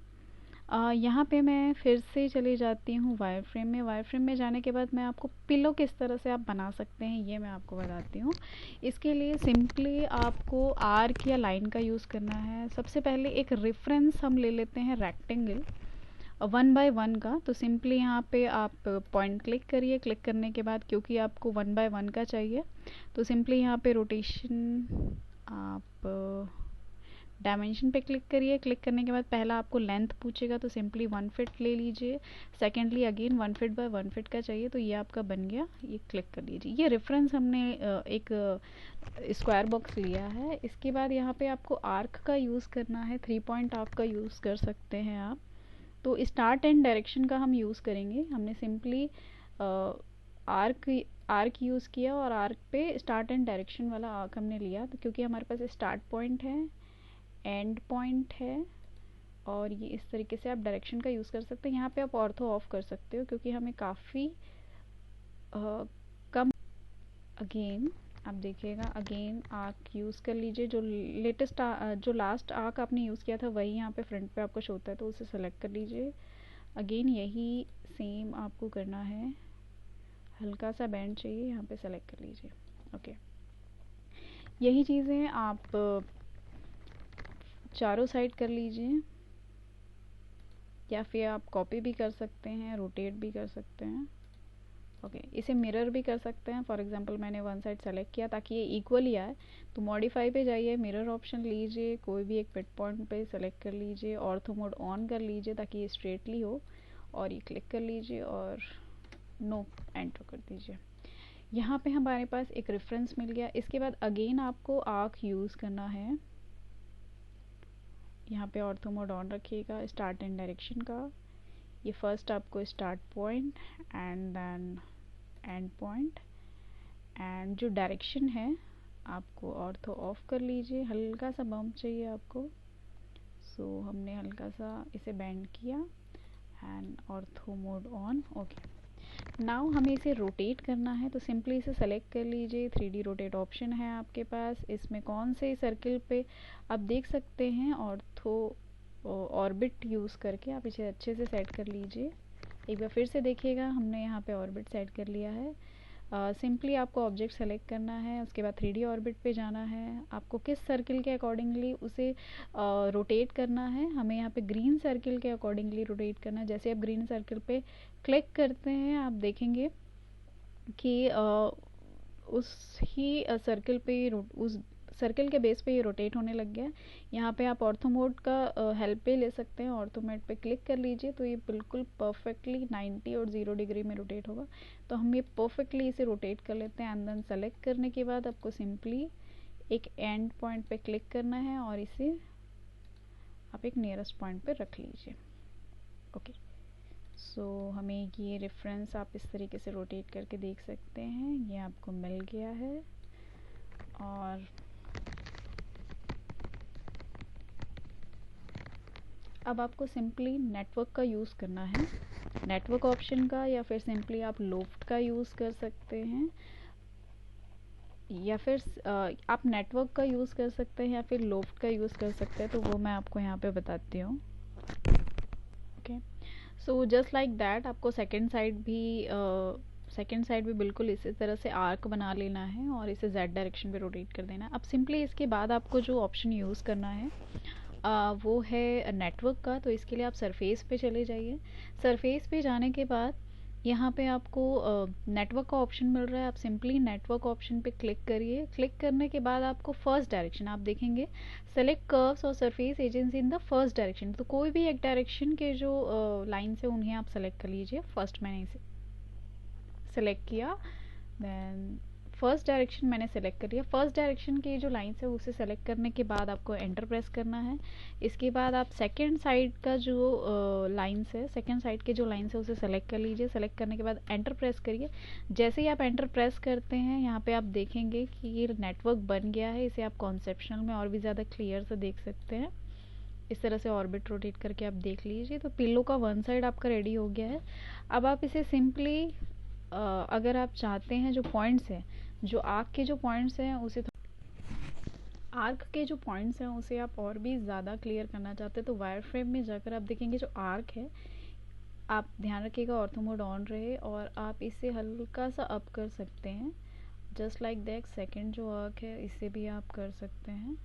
यहाँ पे मैं फिर से चली जाती हूँ वायर फ्रेम में। वायर फ्रेम में जाने के बाद मैं आपको पिलो किस तरह से आप बना सकते हैं ये मैं आपको बताती हूँ। इसके लिए सिंपली आपको आर्क या लाइन का यूज़ करना है। सबसे पहले एक रेफरेंस हम ले लेते हैं रेक्टेंगल 1 बाय 1 का। तो सिंपली यहाँ पे आप पॉइंट क्लिक करिए। क्लिक करने के बाद क्योंकि आपको 1 बाय 1 का चाहिए तो सिंपली यहाँ पे रोटेशन आप डायमेंशन पे क्लिक करिए। क्लिक करने के बाद पहला आपको लेंथ पूछेगा तो सिंपली 1 फीट ले लीजिए। Secondly again 1 feet by 1 feet का चाहिए तो ये आपका बन गया, ये क्लिक कर लीजिए। ये रेफरेंस हमने एक स्क्वायर बॉक्स लिया है। इसके बाद यहाँ पे आपको आर्क का यूज़ करना है, 3 पॉइंट आर्क का यूज़ कर सकते हैं आप। तो स्टार्ट एंड डायरेक्शन का हम यूज़ करेंगे। हमने सिंपली आर्क यूज़ किया और आर्क पे स्टार्ट एंड डायरेक्शन वाला आर्क हमने लिया, तो क्योंकि हमारे पास स्टार्ट पॉइंट है, एंड पॉइंट है और ये इस तरीके से आप डायरेक्शन का यूज़ कर सकते हैं। यहाँ पे आप ऑर्थो ऑफ कर सकते हो क्योंकि हमें काफ़ी कम। अगेन आप देखिएगा, अगेन आर्क यूज़ कर लीजिए। जो लेटेस्ट जो लास्ट आर्क आपने यूज़ किया था वही यहाँ पे फ्रंट पे आपको शो होता है तो उसे सेलेक्ट कर लीजिए। अगेन यही सेम आपको करना है, हल्का सा बैंड चाहिए, यहाँ पे सेलेक्ट कर लीजिए। ओके, यही चीज़ें आप चारों साइड कर लीजिए, या फिर आप कॉपी भी कर सकते हैं, रोटेट भी कर सकते हैं। ओके, इसे मिरर भी कर सकते हैं। फॉर एग्जांपल मैंने वन साइड सेलेक्ट किया ताकि ये इक्वली आए, तो मॉडिफाई पे जाइए, मिरर ऑप्शन लीजिए, कोई भी एक पिट पॉइंट पे सेलेक्ट कर लीजिए, ऑर्थो मोड ऑन कर लीजिए ताकि ये स्ट्रेटली हो और ये क्लिक कर लीजिए और नो एंटर कर दीजिए। यहाँ पे हमारे पास एक रेफरेंस मिल गया। इसके बाद अगेन आपको आर्क यूज़ करना है। यहाँ पे ऑर्थो मोड ऑन रखिएगा, स्टार्ट एंड डायरेक्शन का। ये फर्स्ट आपको start point and then end point, and जो डायरेक्शन है आपको ऑर्थो ऑफ कर लीजिए। हल्का सा बम्प चाहिए आपको, सो हमने हल्का सा इसे बेंड किया and ortho mode on. Okay, now हमें इसे रोटेट करना है तो सिंपली इसे सेलेक्ट कर लीजिए। 3D रोटेट ऑप्शन है आपके पास, इसमें कौन से सर्किल पे आप देख सकते हैं ऑर्थो ऑर्बिट यूज़ करके आप इसे अच्छे से सेट कर लीजिए। एक बार फिर से देखिएगा, हमने यहाँ पे ऑर्बिट सेट कर लिया है। सिंपली आपको ऑब्जेक्ट सेलेक्ट करना है, उसके बाद 3D ऑर्बिट पे जाना है। आपको किस सर्किल के अकॉर्डिंगली उसे रोटेट करना है, हमें यहाँ पे ग्रीन सर्किल के अकॉर्डिंगली रोटेट करना है। जैसे आप ग्रीन सर्किल पे क्लिक करते हैं आप देखेंगे कि उस ही सर्किल पे उस सर्किल के बेस पे ये रोटेट होने लग गया। यहाँ पे आप ऑर्थो मोड का हेल्प पे ले सकते हैं। ऑर्थो मोड पे क्लिक कर लीजिए तो ये बिल्कुल परफेक्टली 90 और 0 डिग्री में रोटेट होगा। तो हम ये परफेक्टली इसे रोटेट कर लेते हैं। एंड देन सेलेक्ट करने के बाद आपको सिंपली एक एंड पॉइंट पे क्लिक करना है और इसे आप एक नियरेस्ट पॉइंट पे रख लीजिए। ओके, सो हमें ये रेफरेंस आप इस तरीके से रोटेट करके देख सकते हैं, ये आपको मिल गया है। और अब आपको सिंपली नेटवर्क का यूज़ करना है, नेटवर्क ऑप्शन का, या फिर सिंपली आप लोफ्ट का यूज़ कर सकते हैं। या फिर आप नेटवर्क का यूज़ कर सकते हैं या फिर लोफ्ट का यूज़ कर सकते हैं, तो वो मैं आपको यहाँ पे बताती हूँ। Okay, so just like that आपको सेकेंड साइड भी बिल्कुल इसी तरह से आर्क बना लेना है और इसे जेड डायरेक्शन पे रोटेट कर देना है। अब सिंपली इसके बाद आपको जो ऑप्शन यूज़ करना है वो है नेटवर्क का। तो इसके लिए आप सरफेस पे चले जाइए। सरफेस पे जाने के बाद यहाँ पे आपको नेटवर्क का ऑप्शन मिल रहा है। आप सिंपली नेटवर्क ऑप्शन पे क्लिक करिए। क्लिक करने के बाद आपको फर्स्ट डायरेक्शन आप देखेंगे, सेलेक्ट कर्व्स और surface agency in the first direction. तो कोई भी एक डायरेक्शन के जो लाइन्स है उन्हें आप सेलेक्ट कर लीजिए। फर्स्ट मैंने इसे सेलेक्ट किया, देन फर्स्ट डायरेक्शन मैंने सेलेक्ट कर लिया। फर्स्ट डायरेक्शन की जो लाइन्स है उसे सेलेक्ट करने के बाद आपको एंटर प्रेस करना है। इसके बाद आप सेकंड साइड का जो लाइन्स है, सेकंड साइड के जो लाइन्स है उसे सेलेक्ट कर लीजिए। सेलेक्ट करने के बाद एंटर प्रेस करिए। जैसे ही आप एंटर प्रेस करते हैं यहाँ पे आप देखेंगे कि ये नेटवर्क बन गया है। इसे आप कॉन्सेप्शनल में और भी ज़्यादा क्लियर से देख सकते हैं। इस तरह से ऑर्बिट रोटेट करके आप देख लीजिए। तो पिल्लो का वन साइड आपका रेडी हो गया है। अब आप इसे सिंपली अगर आप चाहते हैं जो पॉइंट्स हैं, जो आर्क के जो पॉइंट्स हैं उसे आर्क के जो पॉइंट्स हैं उसे आप और भी ज़्यादा क्लियर करना चाहते हैं तो वायर फ्रेम में जाकर आप देखेंगे जो आर्क है, आप ध्यान रखिएगा ऑर्थो मोड ऑन रहे और आप इसे हल्का सा अप कर सकते हैं। जस्ट लाइक दैट सेकंड जो आर्क है इसे भी आप कर सकते हैं।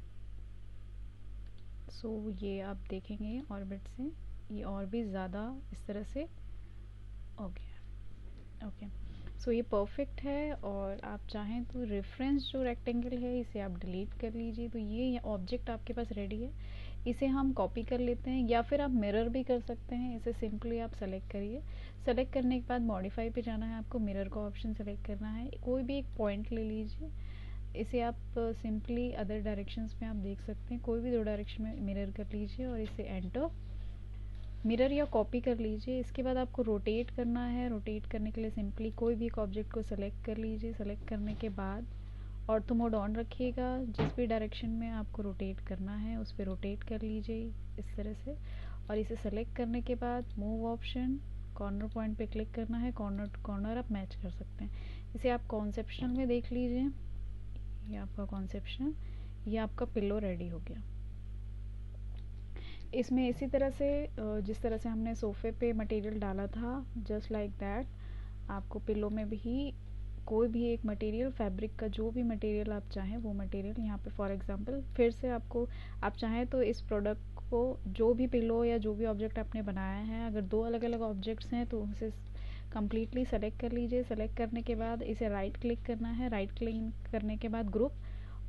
सो ये आप देखेंगे ऑर्बिट से ये और भी ज़्यादा इस तरह से ओके। सो ये परफेक्ट है। और आप चाहें तो रेफरेंस जो रेक्टेंगल है इसे आप डिलीट कर लीजिए। तो ये ऑब्जेक्ट आपके पास रेडी है। इसे हम कॉपी कर लेते हैं या फिर आप मिरर भी कर सकते हैं। इसे सिंपली आप सेलेक्ट करिए। सेलेक्ट करने के बाद मॉडिफाई पे जाना है, आपको मिरर का ऑप्शन सेलेक्ट करना है। कोई भी एक पॉइंट ले लीजिए। इसे आप सिंपली अदर डायरेक्शंस में आप देख सकते हैं, कोई भी दो डायरेक्शन में मिरर कर लीजिए और इसे एंटर मिरर या कॉपी कर लीजिए। इसके बाद आपको रोटेट करना है। रोटेट करने के लिए सिंपली कोई भी एक ऑब्जेक्ट को सेलेक्ट कर लीजिए। सेलेक्ट करने के बाद ऑर्थो मोड ऑन रखिएगा। जिस भी डायरेक्शन में आपको रोटेट करना है उस पर रोटेट कर लीजिए इस तरह से। और इसे सेलेक्ट करने के बाद मूव ऑप्शन, कॉर्नर पॉइंट पे क्लिक करना है। कॉर्नर टू कॉर्नर आप मैच कर सकते हैं। इसे आप कॉन्सेप्शनल में देख लीजिए। ये आपका कॉन्सेप्शनल, ये आपका पिल्लो रेडी हो गया। इसमें इसी तरह से जिस तरह से हमने सोफ़े पे मटेरियल डाला था, जस्ट लाइक दैट आपको पिल्लो में भी कोई भी एक मटेरियल, फैब्रिक का जो भी मटेरियल आप चाहें वो मटेरियल यहाँ पे फॉर एग्जांपल फिर से आपको, आप चाहें तो इस प्रोडक्ट को जो भी पिल्लो या जो भी ऑब्जेक्ट आपने बनाया है, अगर दो अलग अलग ऑब्जेक्ट्स हैं तो उसे कम्प्लीटली सेलेक्ट कर लीजिए। सेलेक्ट करने के बाद इसे राइट क्लिक करना है। राइट क्लिक करने के बाद ग्रुप,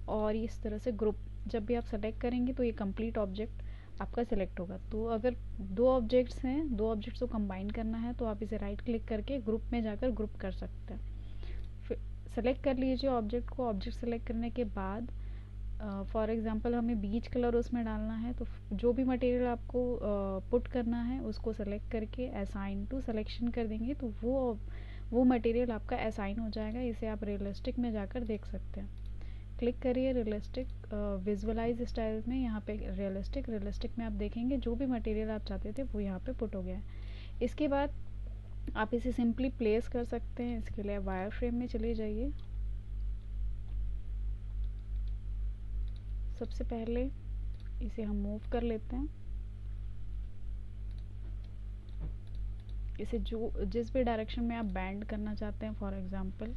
और इस तरह से ग्रुप जब भी आप सेलेक्ट करेंगे तो ये कंप्लीट ऑब्जेक्ट आपका सेलेक्ट होगा। तो अगर दो ऑब्जेक्ट्स हैं, दो ऑब्जेक्ट्स को कंबाइन करना है तो आप इसे राइट क्लिक करके ग्रुप में जाकर ग्रुप कर सकते हैं। फिर सेलेक्ट कर लीजिए ऑब्जेक्ट को। ऑब्जेक्ट सेलेक्ट करने के बाद फॉर एग्जांपल हमें बीच कलर उसमें डालना है, तो जो भी मटेरियल आपको पुट करना है उसको सेलेक्ट करके असाइन टू सिलेक्शन कर देंगे तो वो मटेरियल आपका असाइन हो जाएगा। इसे आप रियलिस्टिक में जाकर देख सकते हैं। क्लिक करिए रियलिस्टिक विजुअलाइज स्टाइल में। यहाँ पे रियलिस्टिक में आप देखेंगे जो भी मटेरियल आप चाहते थे वो यहाँ पे पुट हो गया है। इसके बाद आप इसे सिंपली प्लेस कर सकते हैं। इसके लिए वायर फ्रेम में चले जाइए। सबसे पहले इसे हम मूव कर लेते हैं। इसे जो जिस भी डायरेक्शन में आप बैंड करना चाहते हैं, फॉर एग्जांपल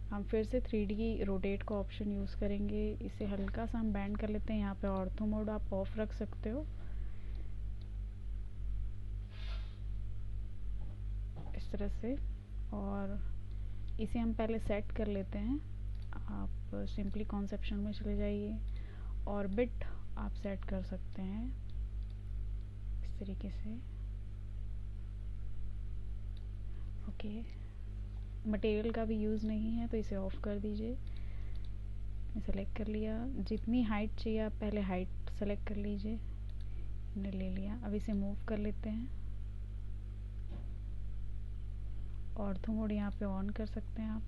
हम फिर से 3D रोटेट का ऑप्शन यूज़ करेंगे। इसे हल्का सा हम बैंड कर लेते हैं। यहाँ पे ऑर्थो मोड आप ऑफ रख सकते हो इस तरह से, और इसे हम पहले सेट कर लेते हैं। आप सिंपली कॉन्सेप्शन में चले जाइए। ऑर्बिट आप सेट कर सकते हैं इस तरीके से। ओके, मटेरियल का भी यूज़ नहीं है तो इसे ऑफ कर दीजिए। सेलेक्ट कर लिया। जितनी हाइट चाहिए आप पहले हाइट सेलेक्ट कर लीजिए। हमने ले लिया। अब इसे मूव कर लेते हैं। ऑर्थो मोड यहाँ पे ऑन कर सकते हैं आप।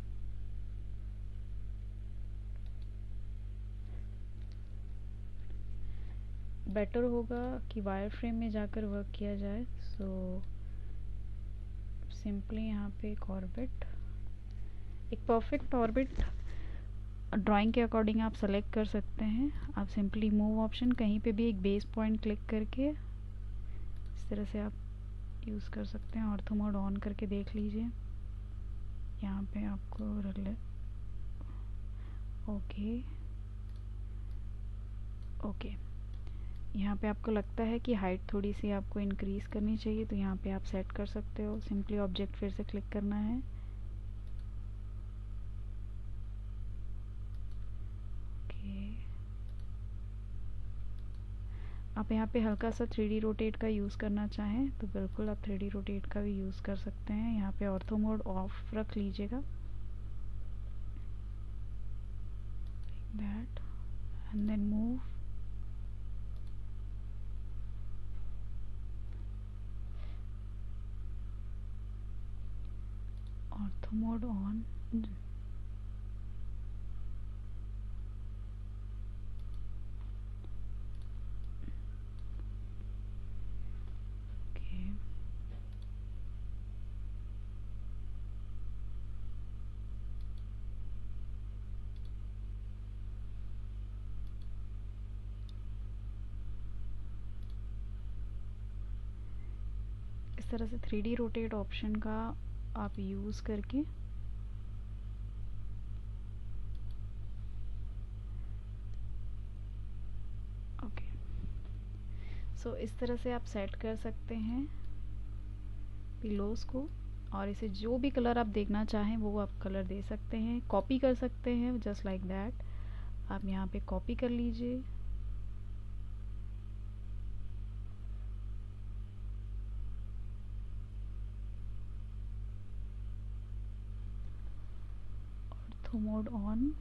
बेटर होगा कि वायर फ्रेम में जाकर वर्क किया जाए। सो सिंपली यहाँ पे एक ऑर्बिट, एक परफेक्ट ऑर्बिट ड्राइंग के अकॉर्डिंग आप सेलेक्ट कर सकते हैं। आप सिंपली मूव ऑप्शन कहीं पे भी एक बेस पॉइंट क्लिक करके इस तरह से आप यूज़ कर सकते हैं। ऑर्थो मोड ऑन करके देख लीजिए, यहाँ पे आपको ओके ओके। यहाँ पे आपको लगता है कि हाइट थोड़ी सी आपको इंक्रीज़ करनी चाहिए, तो यहाँ पे आप सेट कर सकते हो। सिंपली ऑब्जेक्ट फिर से क्लिक करना है, ओके। आप यहाँ पे हल्का सा 3D रोटेट का यूज़ करना चाहें तो बिल्कुल आप 3D रोटेट का भी यूज़ कर सकते हैं। यहाँ पे ऑर्थो मोड ऑफ रख लीजिएगा, that, and then move. Ortho mode on, okay. इस तरह से 3D रोटेट ऑप्शन का आप यूज़ करके ओके, सो इस तरह से आप सेट कर सकते हैं पिलोज़ को। और इसे जो भी कलर आप देखना चाहें वो आप कलर दे सकते हैं, कॉपी कर सकते हैं जस्ट लाइक दैट। आप यहाँ पे कॉपी कर लीजिए, ऑर्थो मोड ऑन,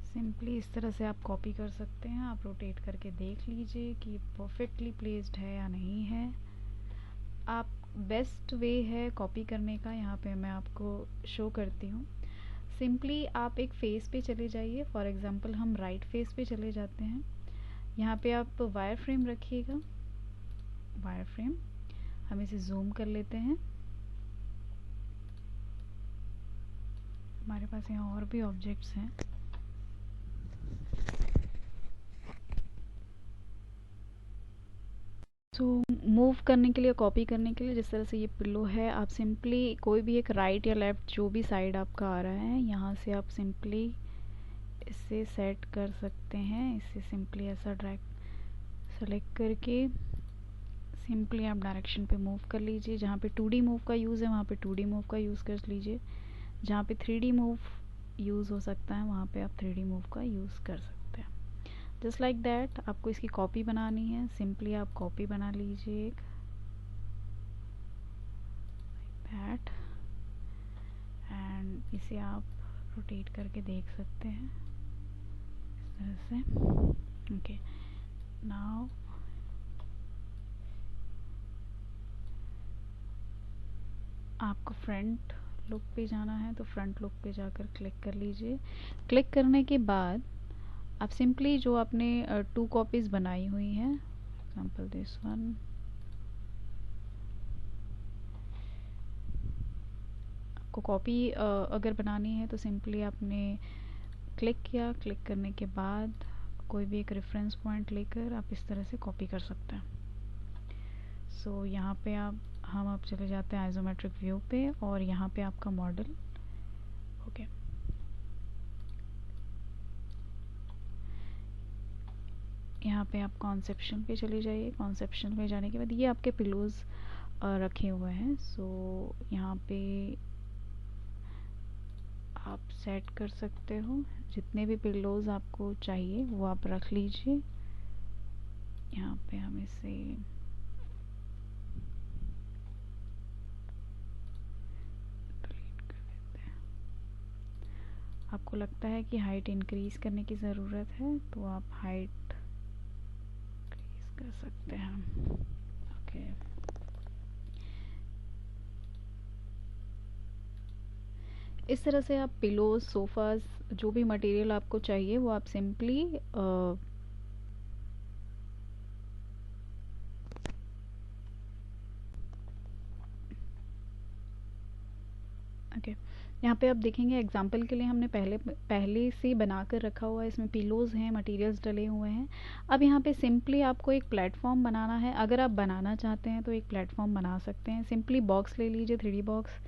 सिंपली इस तरह से आप कॉपी कर सकते हैं। आप रोटेट करके देख लीजिए कि परफेक्टली प्लेस्ड है या नहीं है। आप बेस्ट वे है कॉपी करने का, यहाँ पे मैं आपको शो करती हूँ। सिंपली आप एक फेस पे चले जाइए, फॉर एग्जांपल हम राइट फेस पे चले जाते हैं। यहाँ पे आप वायर फ्रेम रखिएगा, वायर फ्रेम, हम इसे जूम कर लेते हैं। हमारे पास यहाँ और भी ऑब्जेक्ट्स हैं, सो मूव करने के लिए, कॉपी करने के लिए, जिस तरह से ये पिलो है, आप सिंपली कोई भी एक राइट या लेफ़्ट जो भी साइड आपका आ रहा है, यहाँ से आप सिंपली इसे सेट कर सकते हैं। इसे सिंपली ऐसा ड्रैग सेलेक्ट करके सिंपली आप डायरेक्शन पे मूव कर लीजिए। जहाँ पे 2D मूव का यूज़ है वहाँ पे 2D मूव का यूज़ कर लीजिए। जहाँ पे 3D मूव यूज़ हो सकता है वहाँ पे आप 3D मूव का यूज़ कर सकते हैं। Just like that. आपको इसकी कॉपी बनानी है, सिंपली आप कॉपी बना लीजिए एक, दैट, एंड इसे आप रोटेट करके देख सकते हैं इस तरह से, ओके। नाउ आपको फ्रंट लुक पे जाना है तो फ्रंट लुक पे जाकर क्लिक कर लीजिए। क्लिक करने के बाद आप सिंपली जो आपने 2 कॉपीज़ बनाई हुई हैं, एग्जाम्पल दिस वन, आपको कॉपी अगर बनानी है तो सिंपली आपने क्लिक किया, क्लिक करने के बाद कोई भी एक रेफरेंस पॉइंट लेकर आप इस तरह से कॉपी कर सकते हैं। सो यहाँ पे हम अब चले जाते हैं आइसोमेट्रिक व्यू पे, और यहाँ पे आपका मॉडल, ओके। यहाँ पे आप कॉन्सेप्शन पे चले जाइए। कॉन्सेप्शन पे जाने के बाद ये आपके पिलोज़ रखे हुए हैं, सो यहाँ पे आप सेट कर सकते हो। जितने भी पिलोज़ आपको चाहिए वो आप रख लीजिए। यहाँ पे हम इसे डिलीट कर देते हैं। आपको लगता है कि हाइट इंक्रीज़ करने की ज़रूरत है तो आप हाइट इंक्रीज़ कर सकते हैं, ओके। इस तरह से आप पिलोज, सोफ़ाज़, जो भी मटेरियल आपको चाहिए वो आप सिंपली ओके, यहाँ पे आप देखेंगे एग्जांपल के लिए हमने पहले से बना कर रखा हुआ है, इसमें पिलोज़ हैं, मटेरियल्स डले हुए हैं। अब यहाँ पे सिंपली आपको एक प्लेटफॉर्म बनाना है। अगर आप बनाना चाहते हैं तो एक प्लेटफॉर्म बना सकते हैं। सिंपली बॉक्स ले लीजिए, 3D बॉक्स।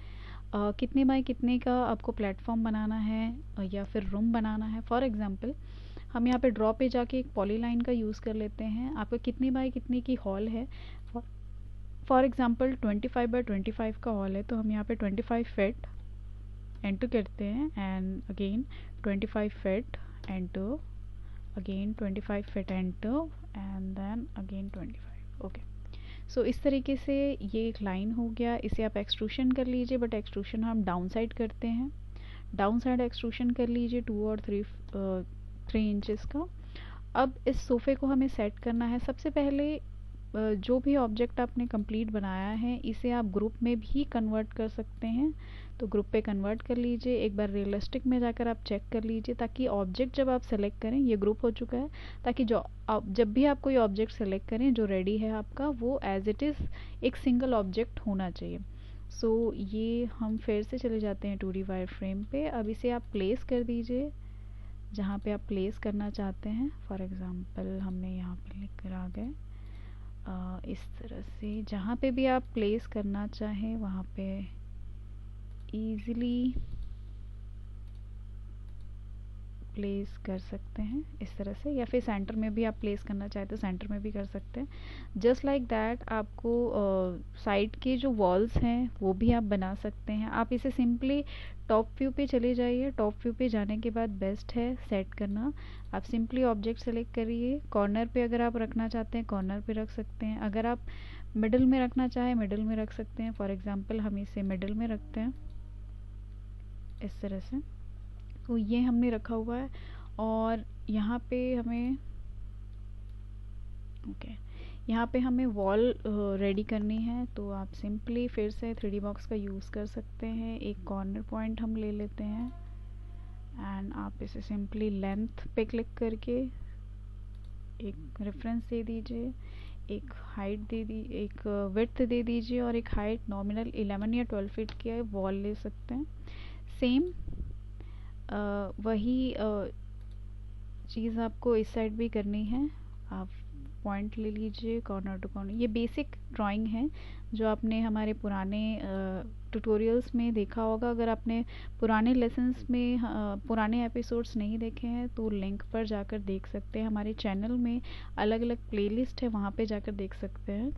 कितने बाय कितने का आपको प्लेटफॉर्म बनाना है या फिर रूम बनाना है। फॉर एग्ज़ाम्पल हम यहाँ पे ड्रॉ पे जाके एक पॉलीलाइन का यूज़ कर लेते हैं। आपका कितने बाय कितने की हॉल है, फॉर एग्ज़ाम्पल 25 बाय 25 का हॉल है, तो हम यहाँ पे 25 फीट एंटर करते हैं and again 25 feet enter, again 25 feet enter and then again 25। Okay, so इस तरीके से ये एक लाइन हो गया। इसे आप एक्सट्रूशन कर लीजिए, बट एक्सट्रूशन हम डाउन साइड करते हैं। डाउन साइड एक्सट्रूशन कर लीजिए 2 और 3 इंचेस का। अब इस सोफ़े को हमें सेट करना है। सबसे पहले जो भी ऑब्जेक्ट आपने कंप्लीट बनाया है इसे आप ग्रुप में भी कन्वर्ट कर सकते हैं, तो ग्रुप पे कन्वर्ट कर लीजिए। एक बार रियलिस्टिक में जाकर आप चेक कर लीजिए, ताकि ऑब्जेक्ट जब आप सेलेक्ट करें, ये ग्रुप हो चुका है, ताकि जब भी आप कोई ऑब्जेक्ट सेलेक्ट करें जो रेडी है आपका, वो एज इट इज़ एक सिंगल ऑब्जेक्ट होना चाहिए। सो ये हम फिर से चले जाते हैं 2D वायर फ्रेम पे। अब इसे आप प्लेस कर दीजिए जहाँ पे आप प्लेस करना चाहते हैं। फॉर एग्ज़ाम्पल हमने यहाँ पे लिख कर आ गए, इस तरह से जहाँ पे भी आप प्लेस करना चाहें वहाँ पे इजीली प्लेस कर सकते हैं इस तरह से, या फिर सेंटर में भी आप प्लेस करना चाहें तो सेंटर में भी कर सकते हैं। जस्ट लाइक दैट आपको साइड के जो वॉल्स हैं वो भी आप बना सकते हैं। आप इसे सिंपली टॉप व्यू पे चले जाइए। टॉप व्यू पे जाने के बाद बेस्ट है सेट करना। आप सिंपली ऑब्जेक्ट सेलेक्ट करिए, कॉर्नर पे अगर आप रखना चाहते हैं कॉर्नर पे रख सकते हैं, अगर आप मिडल में रखना चाहें मिडल में रख सकते हैं। फॉर एग्ज़ाम्पल हम इसे मिडल में रखते हैं इस तरह से। तो ये हमने रखा हुआ है और यहाँ पे हमें यहाँ पे हमें वॉल रेडी करनी है, तो आप सिंपली फिर से 3D बॉक्स का यूज़ कर सकते हैं। एक कॉर्नर पॉइंट हम ले लेते हैं एंड आप इसे सिंपली लेंथ पे क्लिक करके एक रेफरेंस दे दीजिए, एक हाइट दे दी, एक विड्थ दे दीजिए और एक हाइट नॉमिनल 11 या 12 फीट की वॉल ले सकते हैं। सेम वही चीज़ आपको इस साइड भी करनी है। आप पॉइंट ले लीजिए कॉर्नर टू कॉर्नर। ये बेसिक ड्राइंग है जो आपने हमारे पुराने ट्यूटोरियल्स में देखा होगा। अगर आपने पुराने लेसन्स में पुराने एपिसोड्स नहीं देखे हैं तो लिंक पर जाकर देख सकते हैं। हमारे चैनल में अलग अलग प्लेलिस्ट है, वहाँ पे जाकर देख सकते हैं।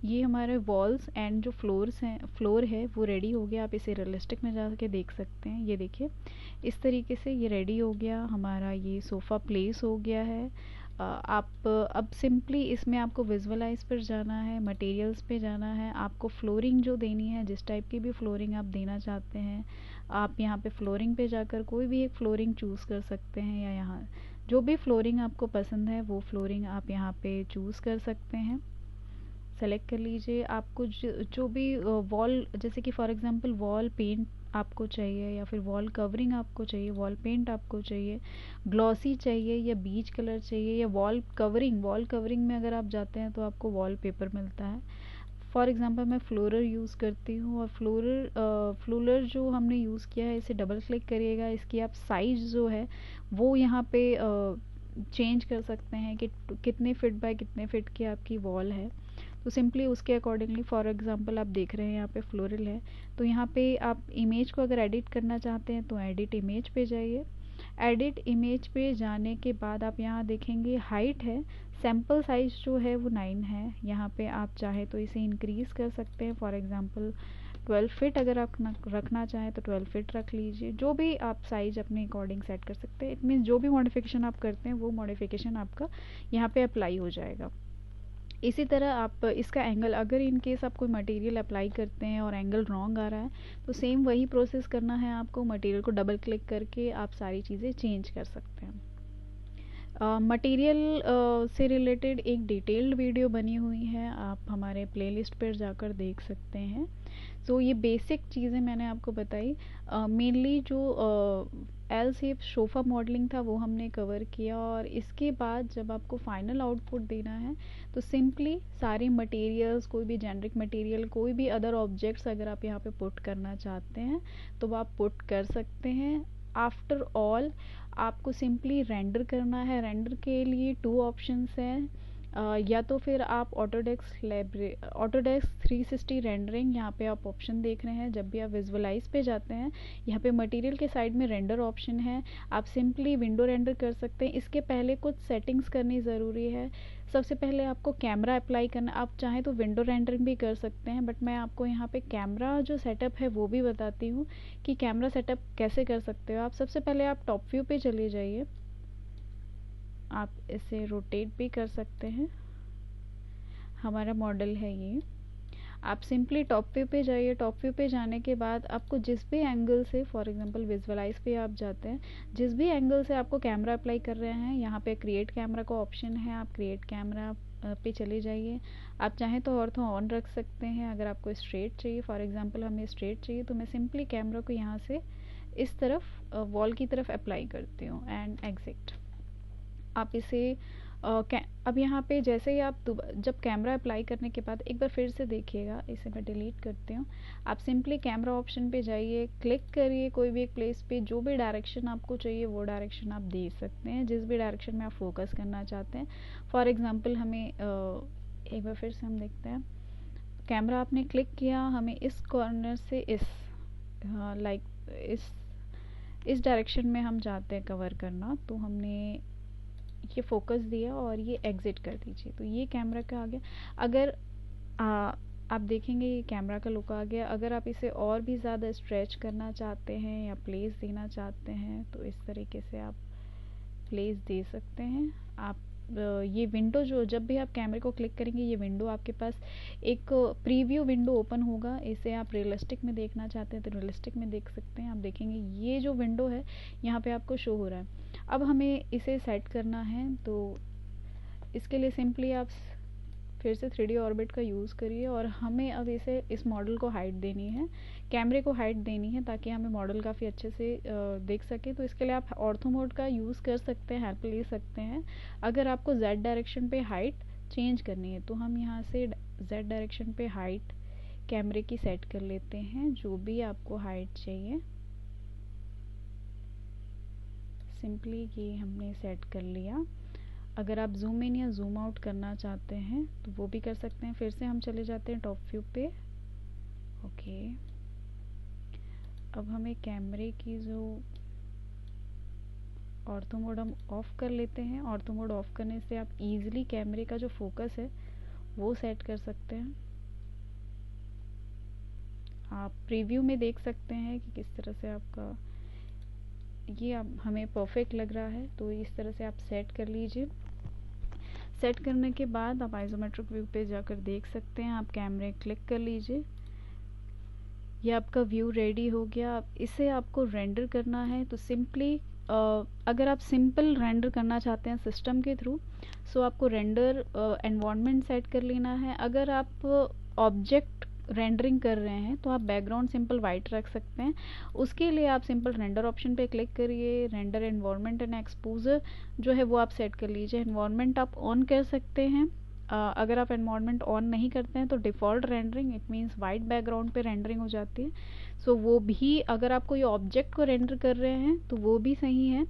ये हमारे वॉल्स एंड जो फ्लोर है वो रेडी हो गया। आप इसे रियलिस्टिक में जाके देख सकते हैं। ये देखिए इस तरीके से ये रेडी हो गया, हमारा ये सोफ़ा प्लेस हो गया है। आप अब सिंपली इसमें आपको विजुअलाइज पर जाना है, मटेरियल्स पे जाना है, आपको फ्लोरिंग जो देनी है, जिस टाइप की भी फ्लोरिंग आप देना चाहते हैं आप यहाँ पे फ्लोरिंग पे जाकर कोई भी एक फ्लोरिंग चूज़ कर सकते हैं, या यहाँ जो भी फ्लोरिंग आपको पसंद है वो फ्लोरिंग आप यहाँ पे चूज़ कर सकते हैं। सेलेक्ट कर लीजिए। आपको जो भी वॉल, जैसे कि फॉर एग्जांपल वॉल पेंट आपको चाहिए या फिर वॉल कवरिंग आपको चाहिए, वॉल पेंट आपको चाहिए, ग्लॉसी चाहिए या बीच कलर चाहिए, या वॉल कवरिंग में अगर आप जाते हैं तो आपको वॉल पेपर मिलता है। फॉर एग्जांपल मैं फ्लोरल यूज़ करती हूँ और फ्लोरल जो हमने यूज़ किया है इसे डबल क्लिक करिएगा। इसकी आप साइज़ जो है वो यहाँ पे चेंज कर सकते हैं कि कितने फिट बाय कितने फिट की आपकी वॉल है, तो सिंपली उसके अकॉर्डिंगली फॉर एग्जांपल आप देख रहे हैं यहाँ पे फ्लोरल है, तो यहाँ पे आप इमेज को अगर एडिट करना चाहते हैं तो एडिट इमेज पे जाइए। एडिट इमेज पे जाने के बाद आप यहाँ देखेंगे हाइट है, सैम्पल साइज़ जो है वो 9 है। यहाँ पे आप चाहे तो इसे इंक्रीज़ कर सकते हैं। फॉर एग्जांपल 12 फीट अगर आप रखना चाहें तो 12 फीट रख लीजिए। जो भी आप साइज़ अपने अकॉर्डिंग सेट कर सकते हैं। इट मीन्स जो भी मॉडिफिकेशन आप करते हैं वो मॉडिफिकेशन आपका यहाँ पे अप्लाई हो जाएगा। इसी तरह आप इसका एंगल, अगर इन केस आप कोई मटेरियल अप्लाई करते हैं और एंगल रॉन्ग आ रहा है तो सेम वही प्रोसेस करना है आपको। मटेरियल को डबल क्लिक करके आप सारी चीज़ें चेंज कर सकते हैं। मटेरियल से रिलेटेड एक डिटेल्ड वीडियो बनी हुई है, आप हमारे प्लेलिस्ट पर जाकर देख सकते हैं। सो ये बेसिक चीज़ें मैंने आपको बताई। मेनली जो एल शेप सोफ़ा मॉडलिंग था वो हमने कवर किया, और इसके बाद जब आपको फाइनल आउटपुट देना है तो सिंपली सारे मटेरियल्स, कोई भी जेनरिक मटेरियल, कोई भी अदर ऑब्जेक्ट्स अगर आप यहाँ पे पुट करना चाहते हैं तो वो आप पुट कर सकते हैं। आफ्टर ऑल आपको सिंपली रेंडर करना है। रेंडर के लिए 2 ऑप्शंस हैं। या तो फिर आप ऑटोडेस्क 360 रेंडरिंग, यहाँ पे आप ऑप्शन देख रहे हैं। जब भी आप विजुअलाइज पे जाते हैं, यहाँ पे मटेरियल के साइड में रेंडर ऑप्शन है, आप सिंपली विंडो रेंडर कर सकते हैं। इसके पहले कुछ सेटिंग्स करनी ज़रूरी है। सबसे पहले आपको कैमरा अप्लाई करना, आप चाहें तो विंडो रेंडरिंग भी कर सकते हैं, बट मैं आपको यहाँ पे कैमरा जो सेटअप है वो भी बताती हूँ कि कैमरा सेटअप कैसे कर सकते हो आप। सबसे पहले आप टॉप व्यू पे चले जाइए, आप इसे रोटेट भी कर सकते हैं। हमारा मॉडल है ये। आप सिंपली टॉप व्यू पे जाइए। टॉप व्यू पे जाने के बाद आपको जिस भी एंगल से, फॉर एग्जांपल विजुअलाइज पे आप जाते हैं, जिस भी एंगल से आपको कैमरा अप्लाई कर रहे हैं, यहाँ पे क्रिएट कैमरा का ऑप्शन है, आप क्रिएट कैमरा पे चले जाइए। आप चाहें तो ऑर्थो ऑन रख सकते हैं। अगर आपको स्ट्रेट चाहिए, फॉर एग्जांपल हमें स्ट्रेट चाहिए, तो मैं सिंपली कैमरा को यहाँ से इस तरफ वॉल की तरफ अप्लाई करती हूँ एंड एग्जिट। आप इसे अब यहाँ पे जैसे ही आप जब कैमरा अप्लाई करने के बाद एक बार फिर से देखिएगा, इसे मैं डिलीट करती हूँ। आप सिंपली कैमरा ऑप्शन पे जाइए, क्लिक करिए कोई भी एक प्लेस पे, जो भी डायरेक्शन आपको चाहिए वो डायरेक्शन आप दे सकते हैं, जिस भी डायरेक्शन में आप फोकस करना चाहते हैं। फॉर एग्जांपल हमें एक बार फिर से हम देखते हैं, कैमरा आपने क्लिक किया, हमें इस कॉर्नर से इस डायरेक्शन में हम चाहते हैं कवर करना, तो हमने ये फोकस दिया और ये एग्जिट कर दीजिए, तो ये कैमरा का आ गया। अगर आप देखेंगे ये कैमरा का लुक आ गया। अगर आप इसे और भी ज़्यादा स्ट्रेच करना चाहते हैं या प्लेस देना चाहते हैं तो इस तरीके से आप प्लेस दे सकते हैं। आप ये विंडो जो जब भी आप कैमरे को क्लिक करेंगे, ये विंडो आपके पास एक प्रीव्यू विंडो ओपन होगा। इसे आप रियलिस्टिक में देखना चाहते हैं तो रियलिस्टिक में देख सकते हैं। आप देखेंगे ये जो विंडो है यहाँ पे आपको शो हो रहा है। अब हमें इसे सेट करना है, तो इसके लिए सिंपली आप फिर से 3D ऑर्बिट का यूज़ करिए, और हमें अब इस मॉडल को हाइट देनी है, कैमरे को हाइट देनी है, ताकि हमें मॉडल काफ़ी अच्छे से देख सके। तो इसके लिए आप ऑर्थो मोड का यूज़ कर सकते हैं, हेल्प ले सकते हैं। अगर आपको Z डायरेक्शन पे हाइट चेंज करनी है तो हम यहाँ से Z डायरेक्शन पे हाइट कैमरे की सेट कर लेते हैं, जो भी आपको हाइट चाहिए। सिंपली ये हमने सेट कर लिया। अगर आप जूम इन या जूम आउट करना चाहते हैं तो वो भी कर सकते हैं। फिर से हम चले जाते हैं टॉप व्यू पे। ओके, अब हमें कैमरे की जो ऑर्थो मोड हम ऑफ कर लेते हैं। ऑर्थो मोड ऑफ करने से आप इजीली कैमरे का जो फोकस है वो सेट कर सकते हैं। आप प्रीव्यू में देख सकते हैं कि किस तरह से आपका ये अब हमें परफेक्ट लग रहा है, तो इस तरह से आप सेट कर लीजिए। सेट करने के बाद आप आइसोमेट्रिक व्यू पे जाकर देख सकते हैं। आप कैमरे क्लिक कर लीजिए, ये आपका व्यू रेडी हो गया। अब इसे आपको रेंडर करना है, तो सिंपली अगर आप सिंपल रेंडर करना चाहते हैं सिस्टम के थ्रू, सो आपको रेंडर एनवायरनमेंट सेट कर लेना है। अगर आप ऑब्जेक्ट रेंडरिंग कर रहे हैं तो आप बैकग्राउंड सिंपल वाइट रख सकते हैं। उसके लिए आप सिंपल रेंडर ऑप्शन पे क्लिक करिए, रेंडर एनवायरनमेंट एंड एक्सपोजर जो है वो आप सेट कर लीजिए। एनवायरनमेंट आप ऑन कर सकते हैं। अगर आप एनवायरनमेंट ऑन नहीं करते हैं तो default rendering, it means white background पे रेंडरिंग हो जाती है। सो वो भी, अगर आप कोई ऑब्जेक्ट को रेंडर कर रहे हैं तो वो भी सही है।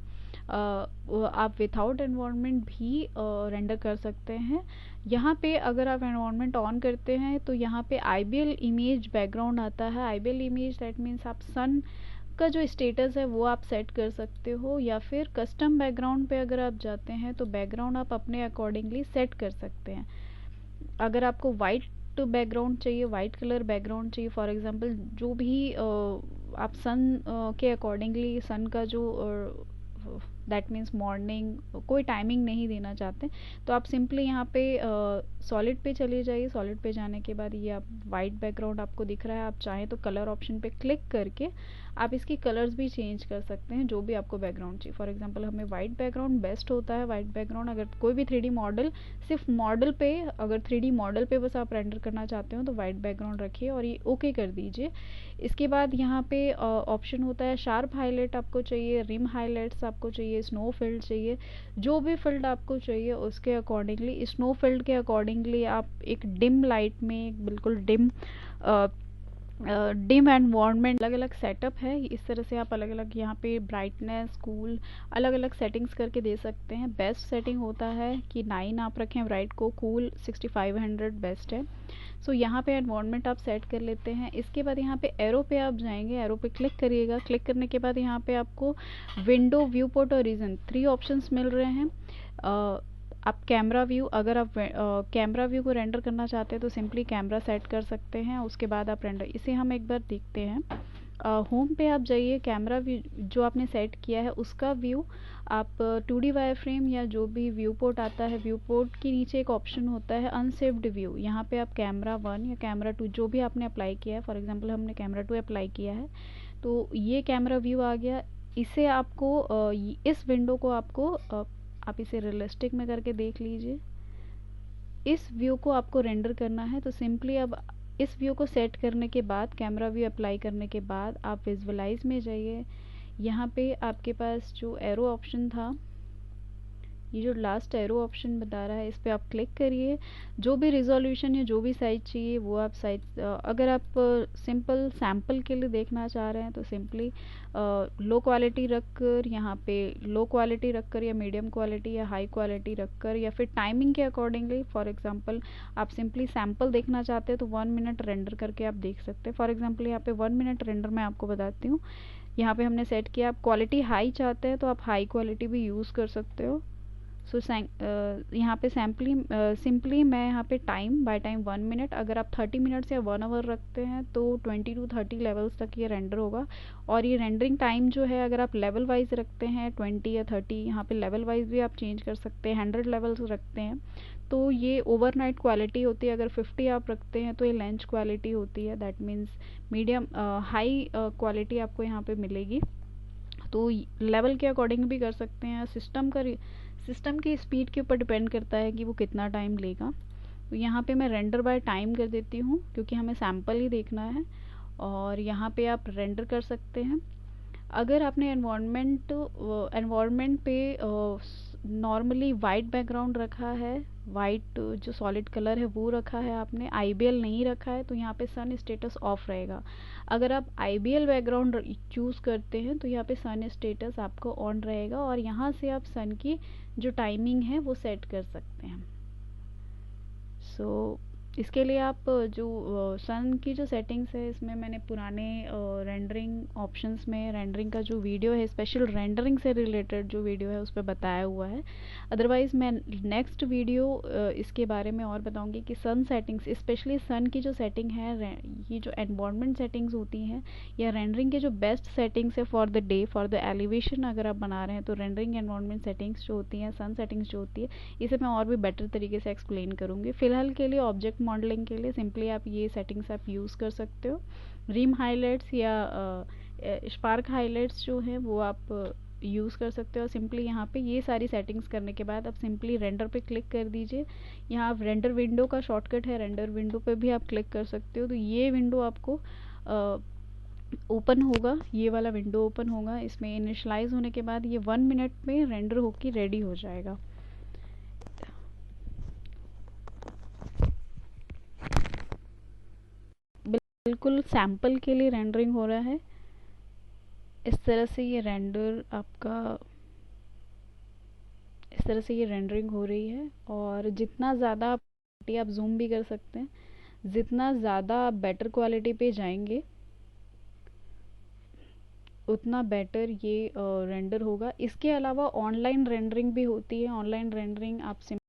आप विथआउट एनवायरनमेंट भी रेंडर कर सकते हैं। यहाँ पे अगर आप एनवायरनमेंट ऑन करते हैं तो यहाँ पे आईबीएल इमेज बैकग्राउंड आता है। आईबीएल इमेज दैट मीन्स आप सन का जो स्टेटस है वो आप सेट कर सकते हो, या फिर कस्टम बैकग्राउंड पे अगर आप जाते हैं तो बैकग्राउंड आप अपने अकॉर्डिंगली सेट कर सकते हैं। अगर आपको वाइट बैकग्राउंड चाहिए, वाइट कलर बैकग्राउंड चाहिए, फॉर एग्जांपल जो भी आप सन के अकॉर्डिंगली सन का जो दैट मीन्स मॉर्निंग, कोई टाइमिंग नहीं देना चाहते, तो आप सिंपली यहाँ पे सॉलिड पे चले जाइए। सॉलिड पे जाने के बाद ये आप वाइट बैकग्राउंड आपको दिख रहा है, आप चाहें तो कलर ऑप्शन पे क्लिक करके आप इसकी कलर्स भी चेंज कर सकते हैं, जो भी आपको बैकग्राउंड चाहिए। फॉर एग्जांपल हमें वाइट बैकग्राउंड बेस्ट होता है। वाइट बैकग्राउंड अगर कोई भी 3D मॉडल, सिर्फ मॉडल पे, अगर 3D मॉडल पे बस आप रेंडर करना चाहते हो तो वाइट बैकग्राउंड रखिए और ये ओके कर दीजिए। इसके बाद यहाँ पे ऑप्शन होता है शार्प हाईलाइट आपको चाहिए, रिम हाईलाइट्स आपको चाहिए, स्नो फिल्ड चाहिए। जो भी फिल्ड आपको चाहिए उसके अकॉर्डिंगली, स्नो फिल्ड के अकॉर्डिंगली आप एक डिम लाइट में, बिल्कुल डिम एनवायरनमेंट, अलग अलग सेटअप है। इस तरह से आप अलग अलग यहाँ पे ब्राइटनेस, कूल, अलग अलग सेटिंग्स करके दे सकते हैं। बेस्ट सेटिंग होता है कि 9 आप रखें ब्राइट को, कूल 6500 बेस्ट है। सो यहाँ पे एनवायरनमेंट आप सेट कर लेते हैं। इसके बाद यहाँ पे एरो पे आप जाएंगे, एरो पे क्लिक करिएगा। क्लिक करने के बाद यहाँ पे आपको विंडो, व्यू पोर्ट और रीजन 3 ऑप्शंस मिल रहे हैं। आप कैमरा व्यू, अगर आप कैमरा व्यू को रेंडर करना चाहते हैं तो सिंपली कैमरा सेट कर सकते हैं, उसके बाद आप रेंडर, इसे हम एक बार देखते हैं। होम पे आप जाइए, कैमरा व्यू जो आपने सेट किया है उसका व्यू आप 2D वायर फ्रेम या जो भी व्यू पोर्ट आता है, व्यू पोर्ट के नीचे एक ऑप्शन होता है अनसेव्ड व्यू, यहाँ पे आप कैमरा 1 या कैमरा 2 जो भी आपने अप्लाई किया है, फॉर एग्जांपल हमने कैमरा 2 अप्लाई किया है, तो ये कैमरा व्यू आ गया। इसे आपको इस विंडो को आपको आप इसे रियलिस्टिक में करके देख लीजिए। इस व्यू को आपको रेंडर करना है, तो सिंपली अब इस व्यू को सेट करने के बाद, कैमरा व्यू अप्लाई करने के बाद आप विजुअलाइज में जाइए। यहाँ पे आपके पास जो एरो ऑप्शन था, ये जो लास्ट एरो ऑप्शन बता रहा है, इस पर आप क्लिक करिए। जो भी रिजोल्यूशन या जो भी साइज चाहिए वो आप साइज, अगर आप सिंपल सैम्पल के लिए देखना चाह रहे हैं तो सिंपली लो क्वालिटी रख कर, यहाँ पे लो क्वालिटी रख कर या मीडियम क्वालिटी या हाई क्वालिटी रख कर, या फिर टाइमिंग के अकॉर्डिंगली, फॉर एग्जांपल आप सिंपली सैम्पल देखना चाहते हैं तो 1 मिनट रेंडर करके आप देख सकते हैं। फॉर एग्जांपल यहाँ पे 1 मिनट रेंडर मैं आपको बताती हूँ। यहाँ पे हमने सेट किया, आप क्वालिटी हाई चाहते हैं तो आप हाई क्वालिटी भी यूज़ कर सकते हो। सो यहाँ पे सिंपली मैं यहाँ पे टाइम बाय टाइम 1 मिनट, अगर आप 30 मिनट्स या 1 आवर रखते हैं तो 20 to 30 लेवल्स तक ये रेंडर होगा। और ये रेंडरिंग टाइम जो है, अगर आप लेवल वाइज रखते हैं 20 या 30, यहाँ पे लेवल वाइज भी आप चेंज कर सकते हैं। 100 लेवल्स रखते हैं तो ये ओवरनाइट क्वालिटी होती है। अगर 50 आप रखते हैं तो ये लंच क्वालिटी होती है, that means medium high quality आपको यहाँ पे मिलेगी। तो लेवल के अकॉर्डिंग भी कर सकते हैं। सिस्टम की स्पीड के ऊपर डिपेंड करता है कि वो कितना टाइम लेगा। तो यहाँ पे मैं रेंडर बाय टाइम कर देती हूँ क्योंकि हमें सैम्पल ही देखना है, और यहाँ पे आप रेंडर कर सकते हैं। अगर आपने एनवायरनमेंट पे नॉर्मली वाइट बैकग्राउंड रखा है, वाइट जो सॉलिड कलर है वो रखा है, आपने आईबीएल नहीं रखा है, तो यहाँ पे सन स्टेटस ऑफ रहेगा। अगर आप आईबीएल बैकग्राउंड चूज़ करते हैं तो यहाँ पे सन स्टेटस आपको ऑन रहेगा, और यहाँ से आप सन की जो टाइमिंग है वो सेट कर सकते हैं। सो इसके लिए आप जो सन की जो सेटिंग्स है, इसमें मैंने पुराने रेंडरिंग ऑप्शंस में रेंडरिंग का जो वीडियो है, स्पेशल रेंडरिंग से रिलेटेड जो वीडियो है उस पर बताया हुआ है। अदरवाइज़ मैं नेक्स्ट वीडियो इसके बारे में और बताऊंगी कि सन सेटिंग्स, स्पेशली सन की जो सेटिंग है, ये जो एनवायरनमेंट सेटिंग्स होती हैं या रेंडरिंग के जो बेस्ट सेटिंग्स है for the day, for the elevation अगर आप बना रहे हैं तो रेंडरिंग एनवायरनमेंट सेटिंग्स जो होती हैं, सन सेटिंग्स जो होती है, इसे मैं और भी बेटर तरीके से एक्सप्लेन करूँगी। फिलहाल के लिए ऑब्जेक्ट मॉडलिंग के लिए सिंपली आप ये सेटिंग्स आप यूज़ कर सकते हो। रिम हाइलाइट्स या स्पार्क हाइलाइट्स जो है वो आप यूज़ कर सकते हो। सिंपली यहाँ पे ये सारी सेटिंग्स करने के बाद आप सिंपली रेंडर पे क्लिक कर दीजिए। यहाँ आप रेंडर विंडो का शॉर्टकट है, रेंडर विंडो पे भी आप क्लिक कर सकते हो। तो ये विंडो आपको ओपन होगा, ये वाला विंडो ओपन होगा। इसमें इनिशलाइज होने के बाद ये 1 मिनट में रेंडर होकर रेडी हो जाएगा। बिल्कुल सैम्पल के लिए रेंडरिंग हो रहा है। इस तरह से ये रेंडरिंग हो रही है, और जितना ज़्यादा आप जूम भी कर सकते हैं, जितना ज़्यादा आप बेटर क्वालिटी पे जाएंगे उतना बेटर ये रेंडर होगा। इसके अलावा ऑनलाइन रेंडरिंग भी होती है। ऑनलाइन रेंडरिंग आप